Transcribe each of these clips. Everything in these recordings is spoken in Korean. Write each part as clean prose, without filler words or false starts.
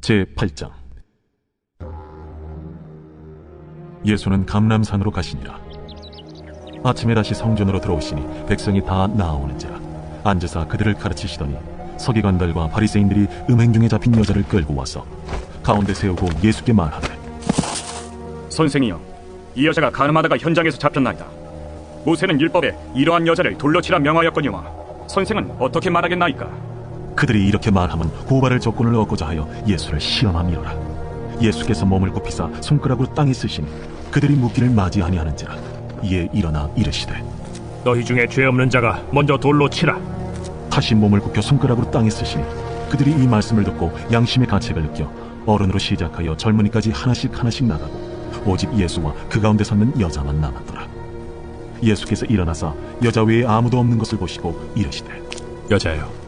제8장. 예수는 감람산으로 가시니라. 아침에 다시 성전으로 들어오시니 백성이 다 나아오는지라. 앉으사 그들을 가르치시더니 서기관들과 바리새인들이 음행 중에 잡힌 여자를 끌고 와서 가운데 세우고 예수께 말하되, 선생이여, 이 여자가 가늠하다가 현장에서 잡혔나이다. 모세는 율법에 이러한 여자를 돌로 치라 명하였거니와 선생은 어떻게 말하겠나이까? 그들이 이렇게 말하면 고발을 조건을 얻고자 하여 예수를 시험함이로라. 예수께서 몸을 굽히사 손가락으로 땅에 쓰시니 그들이 묻기를 맞이 아니하는지라. 이에 일어나 이르시되, 너희 중에 죄 없는 자가 먼저 돌로 치라. 다시 몸을 굽혀 손가락으로 땅에 쓰시니 그들이 이 말씀을 듣고 양심의 가책을 느껴 어른으로 시작하여 젊은이까지 하나씩 나가고 오직 예수와 그 가운데 섰는 여자만 남았더라. 예수께서 일어나사 여자 외에 아무도 없는 것을 보시고 이르시되, 여자여,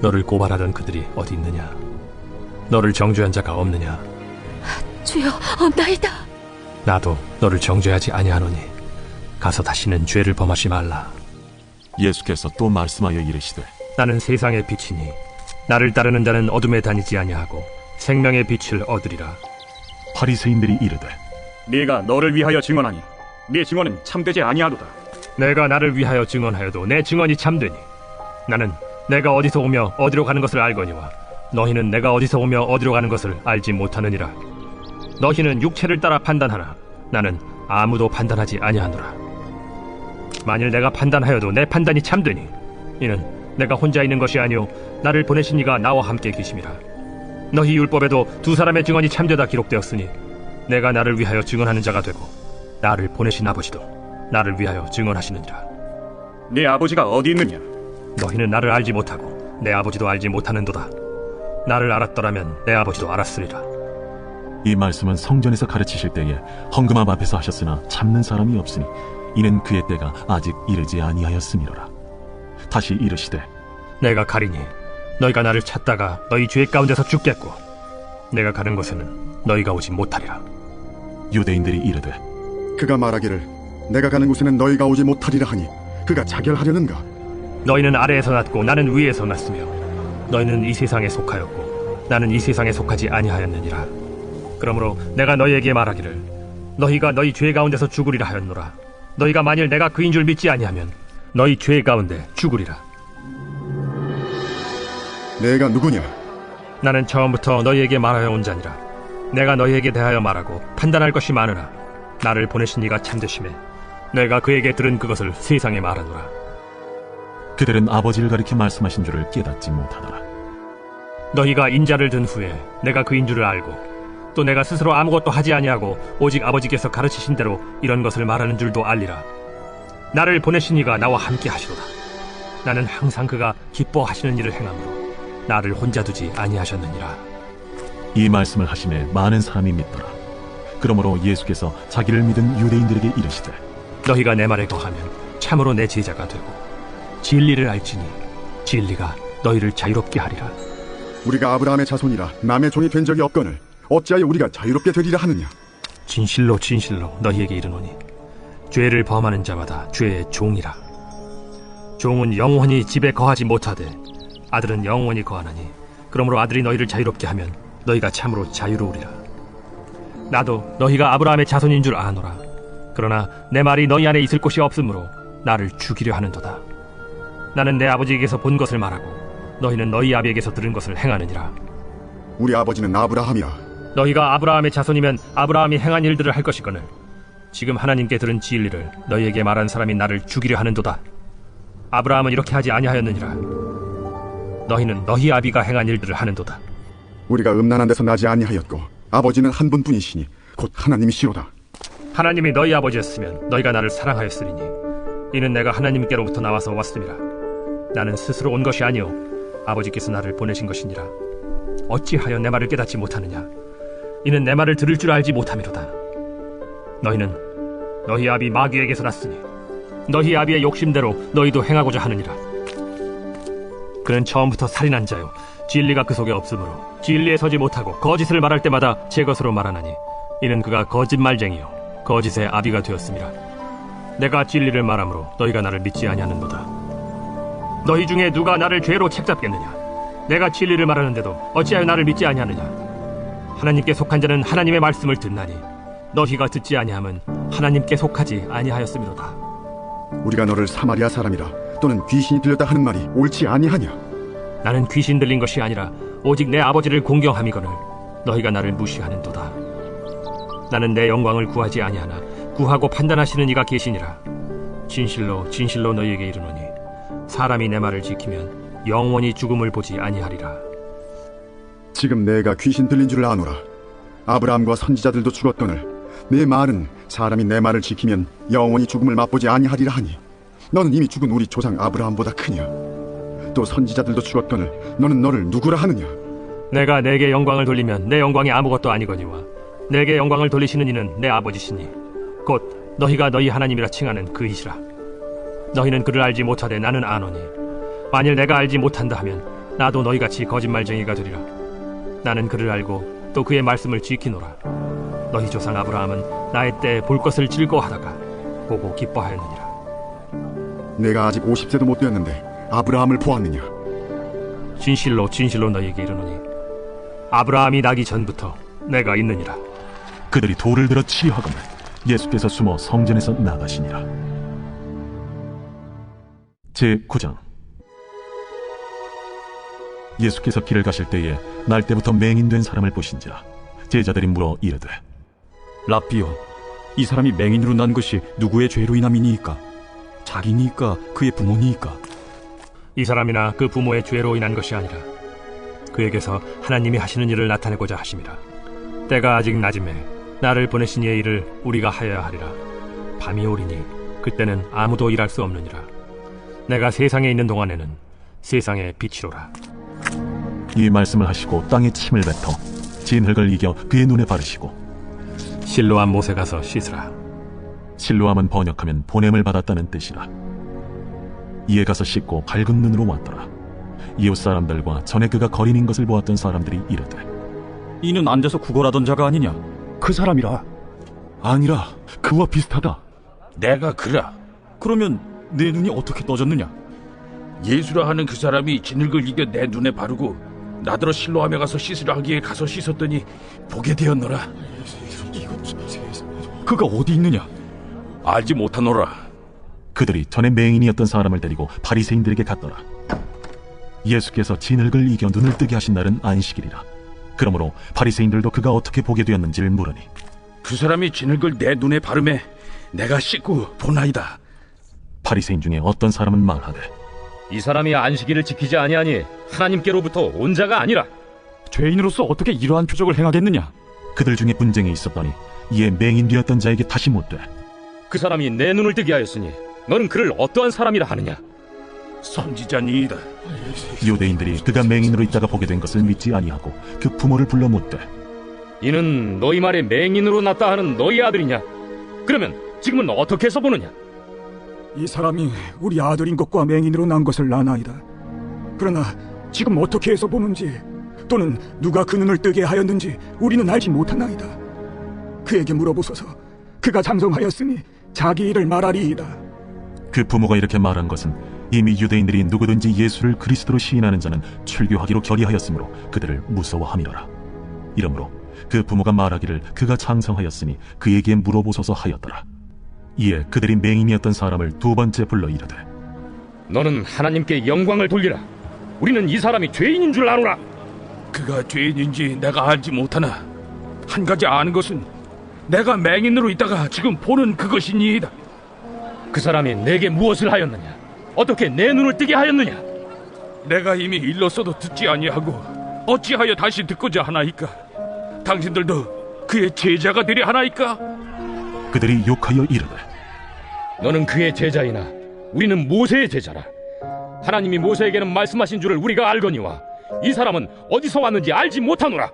너를 고발하던 그들이 어디 있느냐? 너를 정죄한 자가 없느냐? 주여, 없나이다. 나도 너를 정죄하지 아니하노니 가서 다시는 죄를 범하지 말라. 예수께서 또 말씀하여 이르시되, 나는 세상의 빛이니 나를 따르는 자는 어둠에 다니지 아니하고 생명의 빛을 얻으리라. 바리새인들이 이르되, 네가 너를 위하여 증언하니 네 증언은 참되지 아니하도다. 내가 나를 위하여 증언하여도 내 증언이 참되니 나는 내가 어디서 오며 어디로 가는 것을 알거니와 너희는 내가 어디서 오며 어디로 가는 것을 알지 못하느니라. 너희는 육체를 따라 판단하나 나는 아무도 판단하지 아니하노라. 만일 내가 판단하여도 내 판단이 참되니 이는 내가 혼자 있는 것이 아니오 나를 보내신 이가 나와 함께 계심이라. 너희 율법에도 두 사람의 증언이 참되다 기록되었으니 내가 나를 위하여 증언하는 자가 되고 나를 보내신 아버지도 나를 위하여 증언하시느니라. 네 아버지가 어디 있느냐? 너희는 나를 알지 못하고 내 아버지도 알지 못하는도다. 나를 알았더라면 내 아버지도 알았으리라. 이 말씀은 성전에서 가르치실 때에 헌금함 앞에서 하셨으나 참는 사람이 없으니 이는 그의 때가 아직 이르지 아니하였음이로라. 다시 이르시되, 내가 가리니 너희가 나를 찾다가 너희 죄 가운데서 죽겠고 내가 가는 곳에는 너희가 오지 못하리라. 유대인들이 이르되, 그가 말하기를 내가 가는 곳에는 너희가 오지 못하리라 하니 그가 자결하려는가? 너희는 아래에서 났고 나는 위에서 났으며 너희는 이 세상에 속하였고 나는 이 세상에 속하지 아니하였느니라. 그러므로 내가 너희에게 말하기를 너희가 너희 죄 가운데서 죽으리라 하였노라. 너희가 만일 내가 그인 줄 믿지 아니하면 너희 죄 가운데 죽으리라. 내가 누구냐? 나는 처음부터 너희에게 말하여 온 자니라. 내가 너희에게 대하여 말하고 판단할 것이 많으나 나를 보내신 이가 참되심에 내가 그에게 들은 그것을 세상에 말하노라. 그들은 아버지를 가리켜 말씀하신 줄을 깨닫지 못하더라. 너희가 인자를 든 후에 내가 그인 줄을 알고 또 내가 스스로 아무것도 하지 아니하고 오직 아버지께서 가르치신 대로 이런 것을 말하는 줄도 알리라. 나를 보내신 이가 나와 함께 하시도다. 나는 항상 그가 기뻐하시는 일을 행함으로 나를 혼자 두지 아니하셨느니라. 이 말씀을 하심에 많은 사람이 믿더라. 그러므로 예수께서 자기를 믿은 유대인들에게 이르시되, 너희가 내 말에 거하면 참으로 내 제자가 되고 진리를 알지니 진리가 너희를 자유롭게 하리라. 우리가 아브라함의 자손이라 남의 종이 된 적이 없거늘 어찌하여 우리가 자유롭게 되리라 하느냐? 진실로 진실로 너희에게 이르노니 죄를 범하는 자마다 죄의 종이라. 종은 영원히 집에 거하지 못하되 아들은 영원히 거하나니 그러므로 아들이 너희를 자유롭게 하면 너희가 참으로 자유로우리라. 나도 너희가 아브라함의 자손인 줄 아노라. 그러나 내 말이 너희 안에 있을 곳이 없으므로 나를 죽이려 하는도다. 나는 내 아버지에게서 본 것을 말하고 너희는 너희 아비에게서 들은 것을 행하느니라. 우리 아버지는 아브라함이라. 너희가 아브라함의 자손이면 아브라함이 행한 일들을 할 것이거늘 지금 하나님께 들은 진리를 너희에게 말한 사람이 나를 죽이려 하는도다. 아브라함은 이렇게 하지 아니하였느니라. 너희는 너희 아비가 행한 일들을 하는도다. 우리가 음란한 데서 나지 아니하였고 아버지는 한 분뿐이시니 곧 하나님이시로다. 하나님이 너희 아버지였으면 너희가 나를 사랑하였으리니 이는 내가 하나님께로부터 나와서 왔음이라. 나는 스스로 온 것이 아니오 아버지께서 나를 보내신 것이니라. 어찌하여 내 말을 깨닫지 못하느냐? 이는 내 말을 들을 줄 알지 못함이로다. 너희는 너희 아비 마귀에게서 났으니 너희 아비의 욕심대로 너희도 행하고자 하느니라. 그는 처음부터 살인한 자요 진리가 그 속에 없으므로 진리에 서지 못하고 거짓을 말할 때마다 제 것으로 말하나니 이는 그가 거짓말쟁이요 거짓의 아비가 되었음이라. 내가 진리를 말함으로 너희가 나를 믿지 아니하는도다. 너희 중에 누가 나를 죄로 책잡겠느냐? 내가 진리를 말하는데도 어찌하여 나를 믿지 아니하느냐? 하나님께 속한 자는 하나님의 말씀을 듣나니 너희가 듣지 아니함은 하나님께 속하지 아니하였음이로다. 우리가 너를 사마리아 사람이라 또는 귀신이 들렸다 하는 말이 옳지 아니하냐? 나는 귀신 들린 것이 아니라 오직 내 아버지를 공경함이거늘 너희가 나를 무시하는도다. 나는 내 영광을 구하지 아니하나 구하고 판단하시는 이가 계시니라. 진실로 진실로 너희에게 이르노니 사람이 내 말을 지키면 영원히 죽음을 보지 아니하리라. 지금 내가 귀신 들린 줄을 아노라. 아브라함과 선지자들도 죽었거늘 내 말은 사람이 내 말을 지키면 영원히 죽음을 맛보지 아니하리라 하니 너는 이미 죽은 우리 조상 아브라함보다 크냐? 또 선지자들도 죽었거늘 너는 너를 누구라 하느냐? 내가 내게 영광을 돌리면 내 영광이 아무것도 아니거니와 내게 영광을 돌리시는 이는 내 아버지시니 곧 너희가 너희 하나님이라 칭하는 그이시라. 너희는 그를 알지 못하되 나는 아노니 만일 내가 알지 못한다 하면 나도 너희같이 거짓말쟁이가 되리라. 나는 그를 알고 또 그의 말씀을 지키노라. 너희 조상 아브라함은 나의 때에 볼 것을 즐거워하다가 보고 기뻐하였느니라. 내가 아직 50세도 못 되었는데 아브라함을 보았느냐? 진실로 진실로 너희에게 이르노니 아브라함이 나기 전부터 내가 있느니라. 그들이 돌을 들어 치려 하거늘 예수께서 숨어 성전에서 나가시니라. 제9장. 예수께서 길을 가실 때에 날 때부터 맹인된 사람을 보신지라. 제자들이 물어 이르되 라삐요, 이 사람이 맹인으로 난 것이 누구의 죄로 인함이니이까? 자기니이까 그의 부모니이까? 이 사람이나 그 부모의 죄로 인한 것이 아니라 그에게서 하나님이 하시는 일을 나타내고자 하심이라. 때가 아직 낮음에 나를 보내신 이의 일을 우리가 하여야 하리라. 밤이 오리니 그때는 아무도 일할 수 없느니라. 내가 세상에 있는 동안에는 세상의 빛이로라. 이 말씀을 하시고 땅에 침을 뱉어 진흙을 이겨 그의 눈에 바르시고 실로암 못에 가서 씻으라. 실로암은 번역하면 보냄을 받았다는 뜻이라. 이에 가서 씻고 밝은 눈으로 왔더라. 이웃 사람들과 전에 그가 거린인 것을 보았던 사람들이 이르되 이는 앉아서 구걸하던 자가 아니냐? 그 사람이라. 아니라 그와 비슷하다. 내가 그라. 그러면 내 눈이 어떻게 떠졌느냐? 예수라 하는 그 사람이 진흙을 이겨 내 눈에 바르고 나더러 실로암에 가서 씻으라 하기에 가서 씻었더니 보게 되었노라. 그가 어디 있느냐? 알지 못하노라. 그들이 전에 맹인이었던 사람을 데리고 바리새인들에게 갔더라. 예수께서 진흙을 이겨 눈을 뜨게 하신 날은 안식일이라. 그러므로 바리새인들도 그가 어떻게 보게 되었는지를 물으니 그 사람이 진흙을 내 눈에 바르매 내가 씻고 보나이다. 바리새인 중에 어떤 사람은 말하되 이 사람이 안식일을 지키지 아니하니 하나님께로부터 온 자가 아니라. 죄인으로서 어떻게 이러한 표적을 행하겠느냐? 그들 중에 분쟁이 있었더니 이에 맹인 되었던 자에게 다시 묻되 그 사람이 내 눈을 뜨게 하였으니 너는 그를 어떠한 사람이라 하느냐? 선지자니이다. 유대인들이 그가 맹인으로 있다가 보게 된 것을 믿지 아니하고 그 부모를 불러 묻되 이는 너희 말에 맹인으로 났다 하는 너희 아들이냐? 그러면 지금은 어떻게 해서 보느냐? 이 사람이 우리 아들인 것과 맹인으로 난 것을 아나이다. 그러나 지금 어떻게 해서 보는지 또는 누가 그 눈을 뜨게 하였는지 우리는 알지 못하나이다. 그에게 물어보소서. 그가 장성하였으니 자기 일을 말하리이다. 그 부모가 이렇게 말한 것은 이미 유대인들이 누구든지 예수를 그리스도로 시인하는 자는 출교하기로 결의하였으므로 그들을 무서워함이로라. 이러므로 그 부모가 말하기를 그가 장성하였으니 그에게 물어보소서 하였더라. 이에 그들이 맹인이었던 사람을 두 번째 불러 이르되 너는 하나님께 영광을 돌리라. 우리는 이 사람이 죄인인 줄 아노라. 그가 죄인인지 내가 알지 못하나 한 가지 아는 것은 내가 맹인으로 있다가 지금 보는 그것이니이다. 그 사람이 내게 무엇을 하였느냐? 어떻게 내 눈을 뜨게 하였느냐? 내가 이미 일렀어도 듣지 아니하고 어찌하여 다시 듣고자 하나이까? 당신들도 그의 제자가 되려 하나이까? 그들이 욕하여 이르되 너는 그의 제자이나 우리는 모세의 제자라. 하나님이 모세에게는 말씀하신 줄을 우리가 알거니와 이 사람은 어디서 왔는지 알지 못하노라.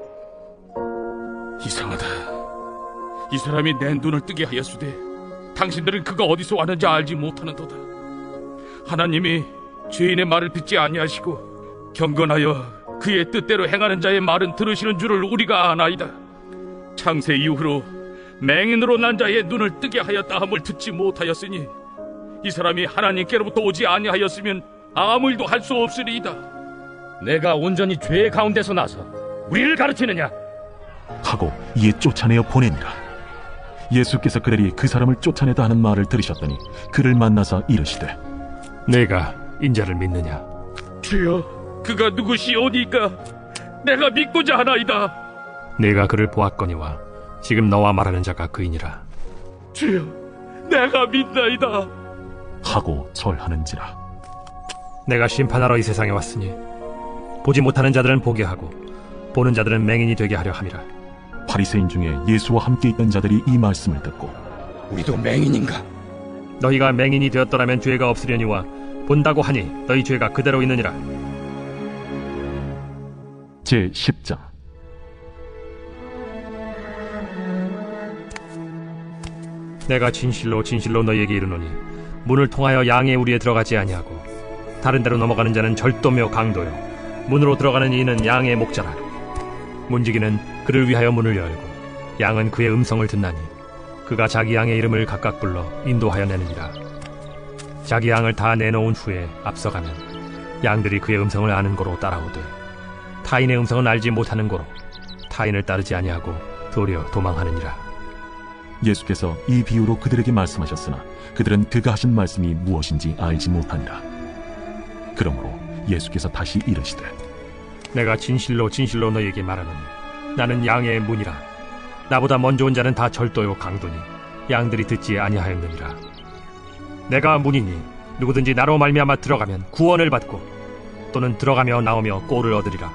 이상하다. 이 사람이 내 눈을 뜨게 하였으되 당신들은 그가 어디서 왔는지 알지 못하는도다. 하나님이 죄인의 말을 듣지 아니하시고 경건하여 그의 뜻대로 행하는 자의 말은 들으시는 줄을 우리가 아나이다. 창세 이후로 맹인으로 난 자의 눈을 뜨게 하였다 함을 듣지 못하였으니 이 사람이 하나님께로부터 오지 아니하였으면 아무 일도 할 수 없으리이다. 내가 온전히 죄 가운데서 나서 우리를 가르치느냐? 하고 이에 쫓아내어 보내니라. 예수께서 그들이 그 사람을 쫓아내다 하는 말을 들으셨더니 그를 만나사 이르시되 내가 인자를 믿느냐? 주여, 그가 누구시오니까 내가 믿고자 하나이다. 내가 그를 보았거니와 지금 너와 말하는 자가 그이니라. 주여, 내가 믿나이다. 하고 절하는지라. 내가 심판하러 이 세상에 왔으니 보지 못하는 자들은 보게 하고 보는 자들은 맹인이 되게 하려 함이라. 바리새인 중에 예수와 함께 있던 자들이 이 말씀을 듣고 우리도 맹인인가? 너희가 맹인이 되었더라면 죄가 없으려니와 본다고 하니 너희 죄가 그대로 있느니라. 제10장. 내가 진실로 진실로 너희에게 이르노니 문을 통하여 양의 우리에 들어가지 아니하고 다른 데로 넘어가는 자는 절도며 강도요 문으로 들어가는 이는 양의 목자라. 문지기는 그를 위하여 문을 열고 양은 그의 음성을 듣나니 그가 자기 양의 이름을 각각 불러 인도하여 내느니라. 자기 양을 다 내놓은 후에 앞서가면 양들이 그의 음성을 아는 고로 따라오되 타인의 음성은 알지 못하는 고로 타인을 따르지 아니하고 도리어 도망하느니라. 예수께서 이 비유로 그들에게 말씀하셨으나 그들은 그가 하신 말씀이 무엇인지 알지 못하니라. 그러므로 예수께서 다시 이르시되 내가 진실로 진실로 너희에게 말하노니 나는 양의 문이라. 나보다 먼저 온 자는 다 절도요 강도니 양들이 듣지 아니하였느니라. 내가 문이니 누구든지 나로 말미암아 들어가면 구원을 받고 또는 들어가며 나오며 꼴을 얻으리라.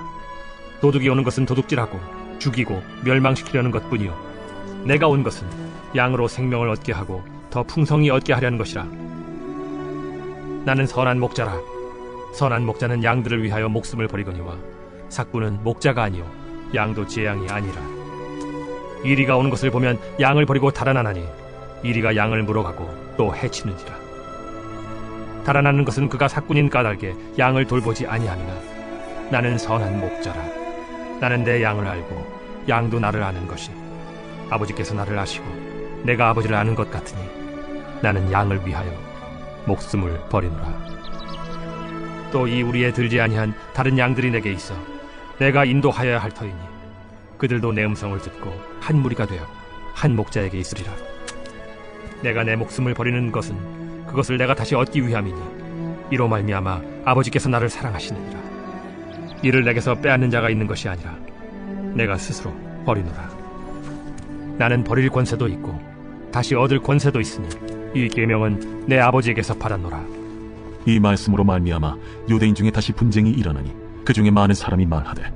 도둑이 오는 것은 도둑질하고 죽이고 멸망시키려는 것뿐이요 내가 온 것은 양으로 생명을 얻게 하고 더 풍성히 얻게 하려는 것이라. 나는 선한 목자라. 선한 목자는 양들을 위하여 목숨을 버리거니와 삭부는 목자가 아니요 양도 제 양이 아니라. 이리가 오는 것을 보면 양을 버리고 달아나나니 이리가 양을 물어가고 또 해치는지라. 달아나는 것은 그가 삭군인 까닭에 양을 돌보지 아니함이나 나는 선한 목자라. 나는 내 양을 알고 양도 나를 아는 것이 아버지께서 나를 아시고 내가 아버지를 아는 것 같으니 나는 양을 위하여 목숨을 버리노라. 또 이 우리에 들지 아니한 다른 양들이 내게 있어 내가 인도하여야 할 터이니 그들도 내 음성을 듣고 한 무리가 되어 한 목자에게 있으리라. 내가 내 목숨을 버리는 것은 그것을 내가 다시 얻기 위함이니 이로 말미암아 아버지께서 나를 사랑하시느니라. 이를 내게서 빼앗는 자가 있는 것이 아니라 내가 스스로 버리노라. 나는 버릴 권세도 있고 다시 얻을 권세도 있으니 이 계명은 내 아버지에게서 받았노라. 이 말씀으로 말미암아 유대인 중에 다시 분쟁이 일어나니 그 중에 많은 사람이 말하되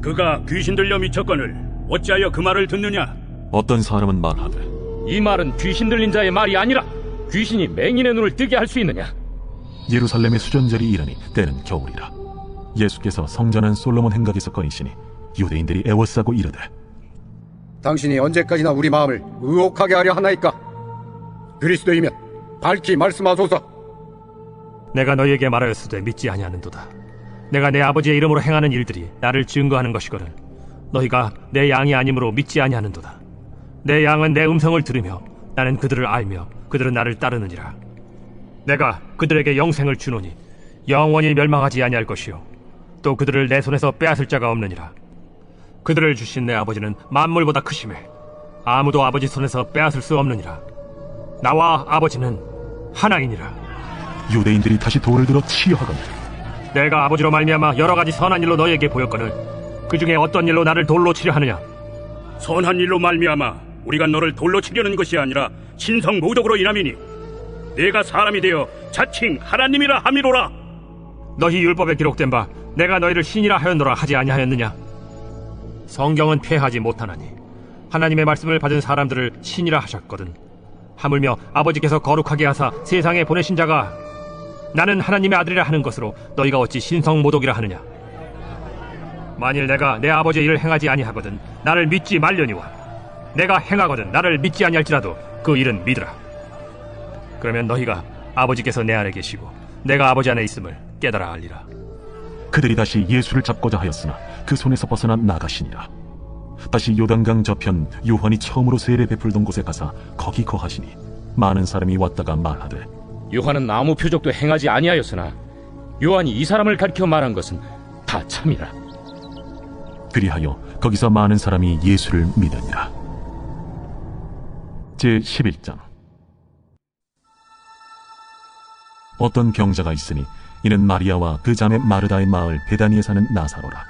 그가 귀신 들려 미쳤거늘 어찌하여 그 말을 듣느냐? 어떤 사람은 말하되 이 말은 귀신 들린 자의 말이 아니라 귀신이 맹인의 눈을 뜨게 할 수 있느냐? 예루살렘의 수전절이 이르니 때는 겨울이라. 예수께서 성전한 솔로몬 행각에서 거니시니 유대인들이 애워싸고 이르되 당신이 언제까지나 우리 마음을 의혹하게 하려 하나이까? 그리스도이면 밝히 말씀하소서. 내가 너희에게 말하였으되 믿지 아니하는도다. 내가 내 아버지의 이름으로 행하는 일들이 나를 증거하는 것이거늘 너희가 내 양이 아니므로 믿지 아니하는도다. 내 양은 내 음성을 들으며 나는 그들을 알며 그들은 나를 따르느니라. 내가 그들에게 영생을 주노니 영원히 멸망하지 아니할 것이요 또 그들을 내 손에서 빼앗을 자가 없느니라. 그들을 주신 내 아버지는 만물보다 크심에 아무도 아버지 손에서 빼앗을 수 없느니라. 나와 아버지는 하나이니라. 유대인들이 다시 돌을 들어 치려 하거늘 내가 아버지로 말미암아 여러 가지 선한 일로 너희에게 보였거늘 그 중에 어떤 일로 나를 돌로 치려 하느냐? 선한 일로 말미암아 우리가 너를 돌로 치려는 것이 아니라 신성 모독으로 인함이니 내가 사람이 되어 자칭 하나님이라 함이로라. 너희 율법에 기록된 바 내가 너희를 신이라 하였노라 하지 아니하였느냐? 성경은 폐하지 못하나니 하나님의 말씀을 받은 사람들을 신이라 하셨거든. 하물며 아버지께서 거룩하게 하사 세상에 보내신 자가 나는 하나님의 아들이라 하는 것으로 너희가 어찌 신성 모독이라 하느냐? 만일 내가 내 아버지의 일을 행하지 아니하거든 나를 믿지 말려니와 내가 행하거든 나를 믿지 아니할지라도 그 일은 믿으라. 그러면 너희가 아버지께서 내 안에 계시고 내가 아버지 안에 있음을 깨달아 알리라. 그들이 다시 예수를 잡고자 하였으나 그 손에서 벗어나 나가시니라. 다시 요단강 저편 요한이 처음으로 세례 베풀던 곳에 가사 거기 거하시니 많은 사람이 왔다가 말하되 요한은 아무 표적도 행하지 아니하였으나 요한이 이 사람을 가리켜 말한 것은 다 참이라. 그리하여 거기서 많은 사람이 예수를 믿으니라. 제11장. 어떤 병자가 있으니 이는 마리아와 그 자매 마르다의 마을 베다니에 사는 나사로라.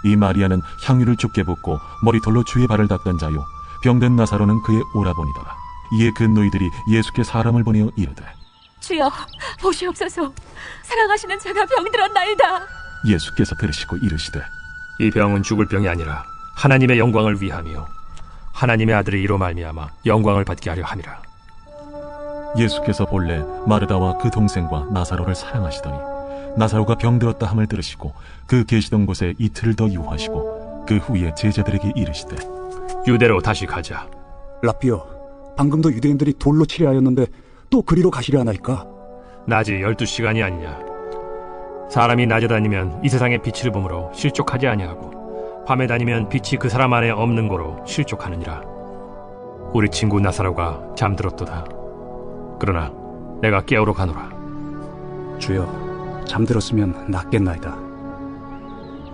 이 마리아는 향유를 죽게 붓고 머리털로 주의 발을 닦던 자요, 병든 나사로는 그의 오라버니더라. 이에 그 너희들이 예수께 사람을 보내어 이르되, 주여, 보시옵소서. 사랑하시는 자가 병들었나이다. 예수께서 들으시고 이르시되, 이 병은 죽을 병이 아니라 하나님의 영광을 위함이요 하나님의 아들이 이로 말미암아 영광을 받게 하려 함이라. 예수께서 본래 마르다와 그 동생과 나사로를 사랑하시더니 나사로가 병들었다 함을 들으시고 그 계시던 곳에 이틀을 더 유하시고 그 후에 제자들에게 이르시되, 유대로 다시 가자. 라삐여, 방금도 유대인들이 돌로 치려 하였는데 또 그리로 가시려 하나이까? 낮이 12시간이 아니냐. 사람이 낮에 다니면 이 세상의 빛을 보므로 실족하지 아니하고 밤에 다니면 빛이 그 사람 안에 없는 거로 실족하느니라. 우리 친구 나사로가 잠들었도다. 그러나 내가 깨우러 가노라. 주여, 잠들었으면 낫겠나이다.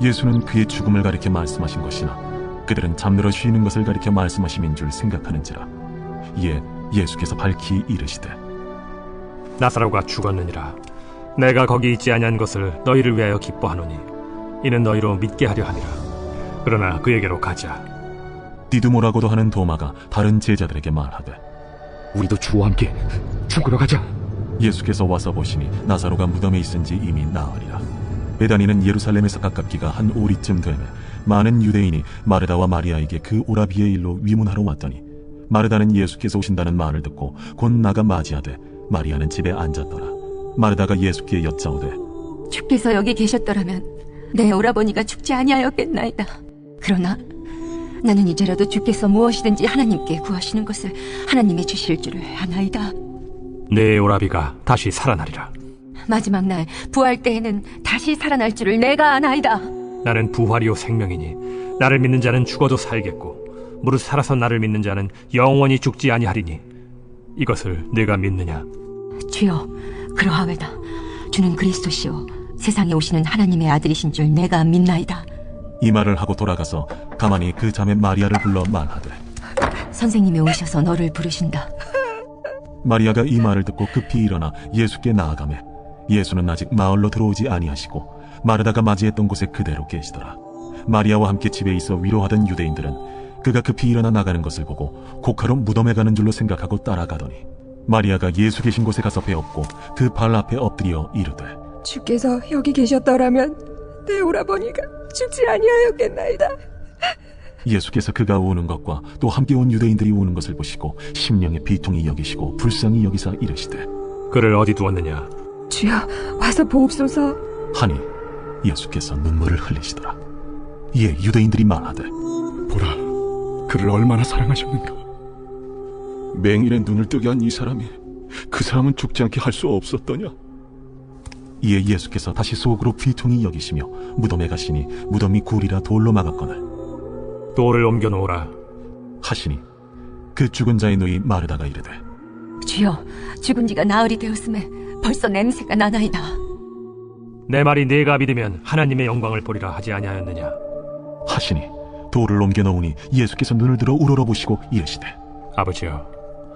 예수는 그의 죽음을 가리켜 말씀하신 것이나 그들은 잠들어 쉬는 것을 가리켜 말씀하심인 줄 생각하는지라. 이에 예수께서 밝히 이르시되, 나사로가 죽었느니라. 내가 거기 있지 아니한 것을 너희를 위하여 기뻐하노니 이는 너희로 믿게 하려 함이라. 그러나 그에게로 가자. 디두모라고도 하는 도마가 다른 제자들에게 말하되, 우리도 주와 함께 죽으러 가자. 예수께서 와서 보시니 나사로가 무덤에 있은지 이미 나으리라. 베다니는 예루살렘에서 가깝기가 한 오리쯤 되매 많은 유대인이 마르다와 마리아에게 그 오라비의 일로 위문하러 왔더니 마르다는 예수께서 오신다는 말을 듣고 곧 나가 맞이하되 마리아는 집에 앉았더라. 마르다가 예수께 여짜오되, 주께서 여기 계셨더라면 내 오라버니가 죽지 아니하였겠나이다. 그러나 나는 이제라도 주께서 무엇이든지 하나님께 구하시는 것을 하나님이 주실 줄을 아나이다. 내 오라비가 다시 살아나리라. 마지막 날 부활 때에는 다시 살아날 줄을 내가 아나이다. 나는 부활이요 생명이니 나를 믿는 자는 죽어도 살겠고 무릇 살아서 나를 믿는 자는 영원히 죽지 아니하리니 이것을 네가 믿느냐? 주여, 그러하외다. 주는 그리스도시요 세상에 오시는 하나님의 아들이신 줄 내가 믿나이다. 이 말을 하고 돌아가서 가만히 그 자매 마리아를 불러 말하되, 선생님이 오셔서 너를 부르신다. 마리아가 이 말을 듣고 급히 일어나 예수께 나아가매 예수는 아직 마을로 들어오지 아니하시고 마르다가 맞이했던 곳에 그대로 계시더라. 마리아와 함께 집에 있어 위로하던 유대인들은 그가 급히 일어나 나가는 것을 보고 고카로 무덤에 가는 줄로 생각하고 따라가더니 마리아가 예수 계신 곳에 가서 배엎고 그 발 앞에 엎드려 이르되, 주께서 여기 계셨더라면 내 오라버니가 죽지 아니하였겠나이다. 예수께서 그가 우는 것과 또 함께 온 유대인들이 우는 것을 보시고 심령의 비통이 여기시고 불쌍히 여기사 이르시되, 그를 어디 두었느냐? 주여, 와서 보옵소서. 하니 예수께서 눈물을 흘리시더라. 이에 유대인들이 말하되, 보라, 그를 얼마나 사랑하셨는가. 맹인의 눈을 뜨게 한 이 사람이 그 사람은 죽지 않게 할 수 없었더냐. 이에 예수께서 다시 속으로 비통히 여기시며 무덤에 가시니 무덤이 굴이라 돌로 막았거늘 돌을 옮겨 놓으라 하시니 그 죽은 자의 누이 마르다가 이르되, 주여, 죽은 지가 나흘이 되었음에 벌써 냄새가 나나이다. 내 말이 네가 믿으면 하나님의 영광을 보리라 하지 아니하였느냐? 하시니 돌을 옮겨 놓으니 예수께서 눈을 들어 우러러보시고 이르시되, 아버지여,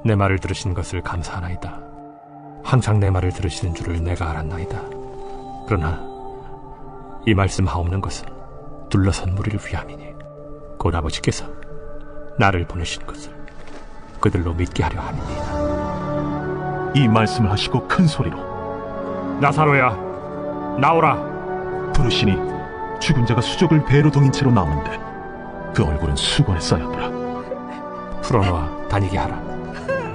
내 말을 들으신 것을 감사하나이다. 항상 내 말을 들으시는 줄을 내가 알았나이다. 그러나 이 말씀하옵는 것은 둘러선 무리를 위함이니 곧 아버지께서 나를 보내신 것을 그들로 믿게 하려 함이니이다. 이 말씀을 하시고 큰 소리로 나사로야, 나오라. 부르시니 죽은 자가 수족을 배로 동인 채로 나오는데 그 얼굴은 수건에 쌓였더라. 풀어놓아 다니게 하라.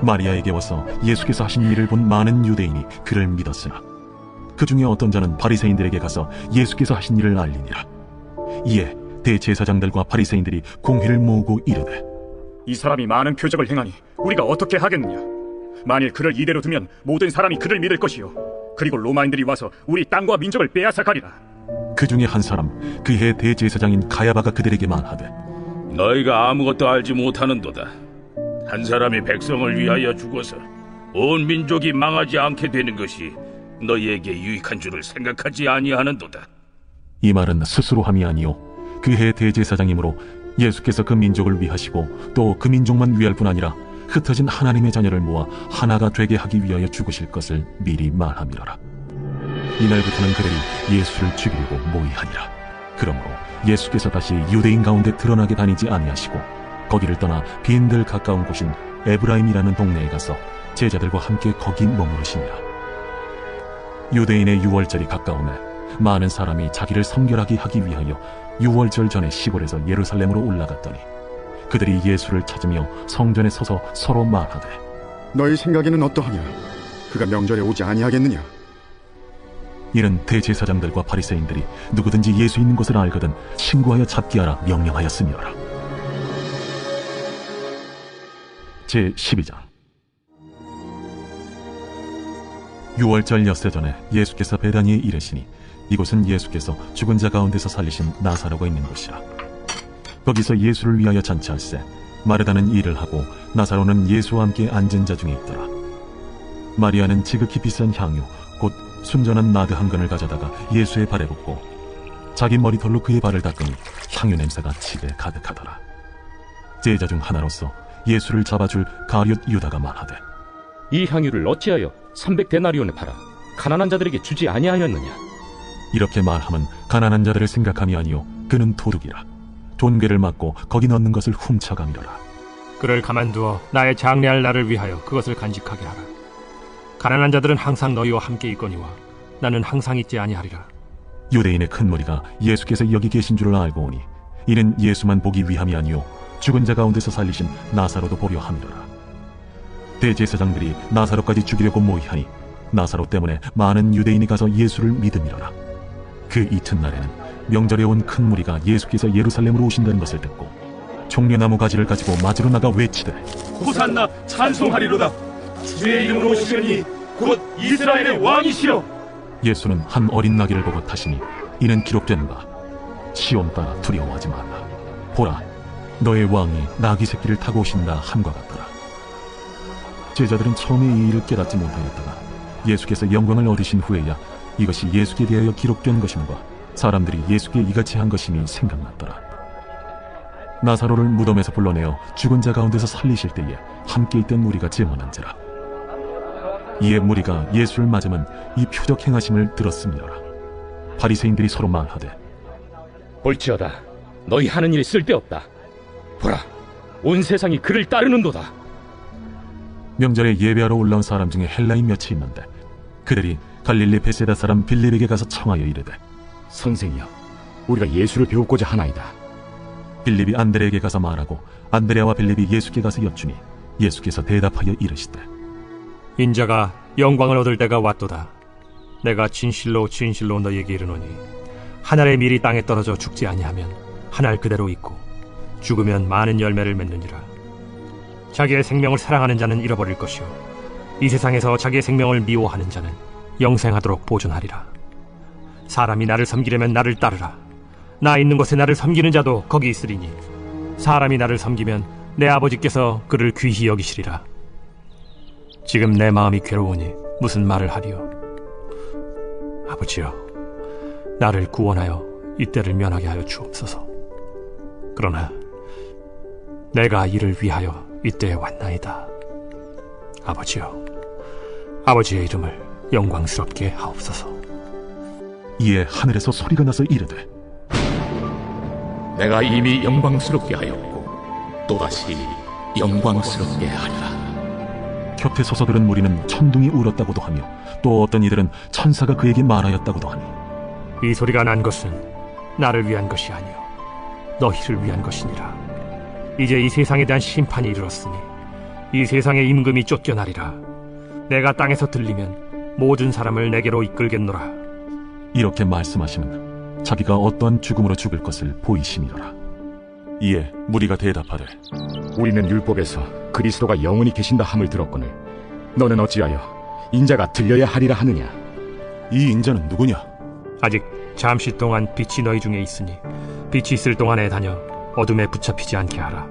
마리아에게 와서 예수께서 하신 일을 본 많은 유대인이 그를 믿었으나 그 중에 어떤 자는 바리새인들에게 가서 예수께서 하신 일을 알리니라. 이에 대제사장들과 바리새인들이 공회를 모으고 이르되, 이 사람이 많은 표적을 행하니 우리가 어떻게 하겠느냐? 만일 그를 이대로 두면 모든 사람이 그를 믿을 것이요 그리고 로마인들이 와서 우리 땅과 민족을 빼앗아가리라. 그 중에 한 사람 그해 대제사장인 가야바가 그들에게 말하되, 너희가 아무것도 알지 못하는도다. 한 사람이 백성을 위하여 죽어서 온 민족이 망하지 않게 되는 것이 너희에게 유익한 줄을 생각하지 아니하는도다. 이 말은 스스로 함이 아니요 그해 대제사장이므로 예수께서 그 민족을 위하시고 또 그 민족만 위할 뿐 아니라 흩어진 하나님의 자녀를 모아 하나가 되게 하기 위하여 죽으실 것을 미리 말함이로라. 이날부터는 그들이 예수를 죽이려고 모의하니라. 그러므로 예수께서 다시 유대인 가운데 드러나게 다니지 아니하시고 거기를 떠나 빈들 가까운 곳인 에브라임이라는 동네에 가서 제자들과 함께 거기 머무르시니라. 유대인의 유월절이 가까우매 많은 사람이 자기를 성결하게 하기 위하여 유월절 전에 시골에서 예루살렘으로 올라갔더니 그들이 예수를 찾으며 성전에 서서 서로 말하되 너희 생각에는 어떠하냐? 그가 명절에 오지 아니하겠느냐? 이는 대제사장들과 바리새인들이 누구든지 예수 있는 것을 알거든 신고하여 잡게 하라 명령하였음이로라. 제12장. 유월절 엿새 전에 예수께서 베다니에 이르시니 이곳은 예수께서 죽은 자 가운데서 살리신 나사로가 있는 곳이라. 거기서 예수를 위하여 잔치할세 마르다는 일을 하고 나사로는 예수와 함께 앉은 자 중에 있더라. 마리아는 지극히 비싼 향유 곧 순전한 나드 한 근을 가져다가 예수의 발에 붓고 자기 머리털로 그의 발을 닦으니 향유 냄새가 집에 가득하더라. 제자 중 하나로서 예수를 잡아줄 가룟 유다가 말하되 이 향유를 어찌하여 300데나리온에 팔아 가난한 자들에게 주지 아니하였느냐? 이렇게 말하면 가난한 자들을 생각함이 아니요 그는 도둑이라. 돈괴를 맞고 거기 넣는 것을 훔쳐감이로라. 그를 가만두어 나의 장래할 날을 위하여 그것을 간직하게 하라. 가난한 자들은 항상 너희와 함께 있거니와 나는 항상 있지 아니하리라. 유대인의 큰 무리가 예수께서 여기 계신 줄을 알고 오니 이는 예수만 보기 위함이 아니요 죽은 자 가운데서 살리신 나사로도 보려 함이로라. 대제사장들이 나사로까지 죽이려고 모의하니 나사로 때문에 많은 유대인이 가서 예수를 믿음이로라. 그 이튿날에는 명절에 온 큰 무리가 예수께서 예루살렘으로 오신다는 것을 듣고 종려나무 가지를 가지고 맞으러 나가 외치되 호산나 찬송하리로다. 주의 이름으로 오시려니 곧 이스라엘의 왕이시여. 예수는 한 어린 나귀를 보고 타시니 이는 기록된 바 시온 따라 두려워하지 말라. 보라 너의 왕이 나귀 새끼를 타고 오신다 함과 같더라. 제자들은 처음에 이 일을 깨닫지 못하였다가 예수께서 영광을 얻으신 후에야 이것이 예수께 대하여 기록된 것임과 사람들이 예수께 이같이 한 것임이 생각났더라. 나사로를 무덤에서 불러내어 죽은 자 가운데서 살리실 때에 함께 있던 무리가 증언한지라. 이에 무리가 예수를 맞으면 이 표적 행하심을 들었음이로라. 바리새인들이 서로 말하되 볼지어다 너희 하는 일이 쓸데없다. 보라 온 세상이 그를 따르는도다. 명절에 예배하러 올라온 사람 중에 헬라인 몇이 있는데 그들이 갈릴리 베세다 사람 빌립에게 가서 청하여 이르되 선생이여 우리가 예수를 배우고자 하나이다. 빌립이 안드레에게 가서 말하고 안드레와 빌립이 예수께 가서 여쭈니 예수께서 대답하여 이르시되 인자가 영광을 얻을 때가 왔도다. 내가 진실로 진실로 너희에게 이르노니 한 알의 밀이 땅에 떨어져 죽지 아니하면 한 알 그대로 있고 죽으면 많은 열매를 맺느니라. 자기의 생명을 사랑하는 자는 잃어버릴 것이요 이 세상에서 자기의 생명을 미워하는 자는 영생하도록 보존하리라. 사람이 나를 섬기려면 나를 따르라. 나 있는 곳에 나를 섬기는 자도 거기 있으리니 사람이 나를 섬기면 내 아버지께서 그를 귀히 여기시리라. 지금 내 마음이 괴로우니 무슨 말을 하리요? 아버지여 나를 구원하여 이때를 면하게 하여 주옵소서. 그러나 내가 이를 위하여 이때에 왔나이다. 아버지여 아버지의 이름을 영광스럽게 하옵소서. 이에 하늘에서 소리가 나서 이르되 내가 이미 영광스럽게 하였고 또다시 영광스럽게 하리라. 곁에 서서 들은 무리는 천둥이 울었다고도 하며 또 어떤 이들은 천사가 그에게 말하였다고도 하니 이 소리가 난 것은 나를 위한 것이 아니요 너희를 위한 것이니라. 이제 이 세상에 대한 심판이 이르렀으니 이 세상의 임금이 쫓겨나리라. 내가 땅에서 들리면 모든 사람을 내게로 이끌겠노라. 이렇게 말씀하시는 자기가 어떠한 죽음으로 죽을 것을 보이심이로라. 이에 무리가 대답하되 우리는 율법에서 그리스도가 영원히 계신다 함을 들었거늘 너는 어찌하여 인자가 들려야 하리라 하느냐? 이 인자는 누구냐? 아직 잠시 동안 빛이 너희 중에 있으니 빛이 있을 동안에 다녀 어둠에 붙잡히지 않게 하라.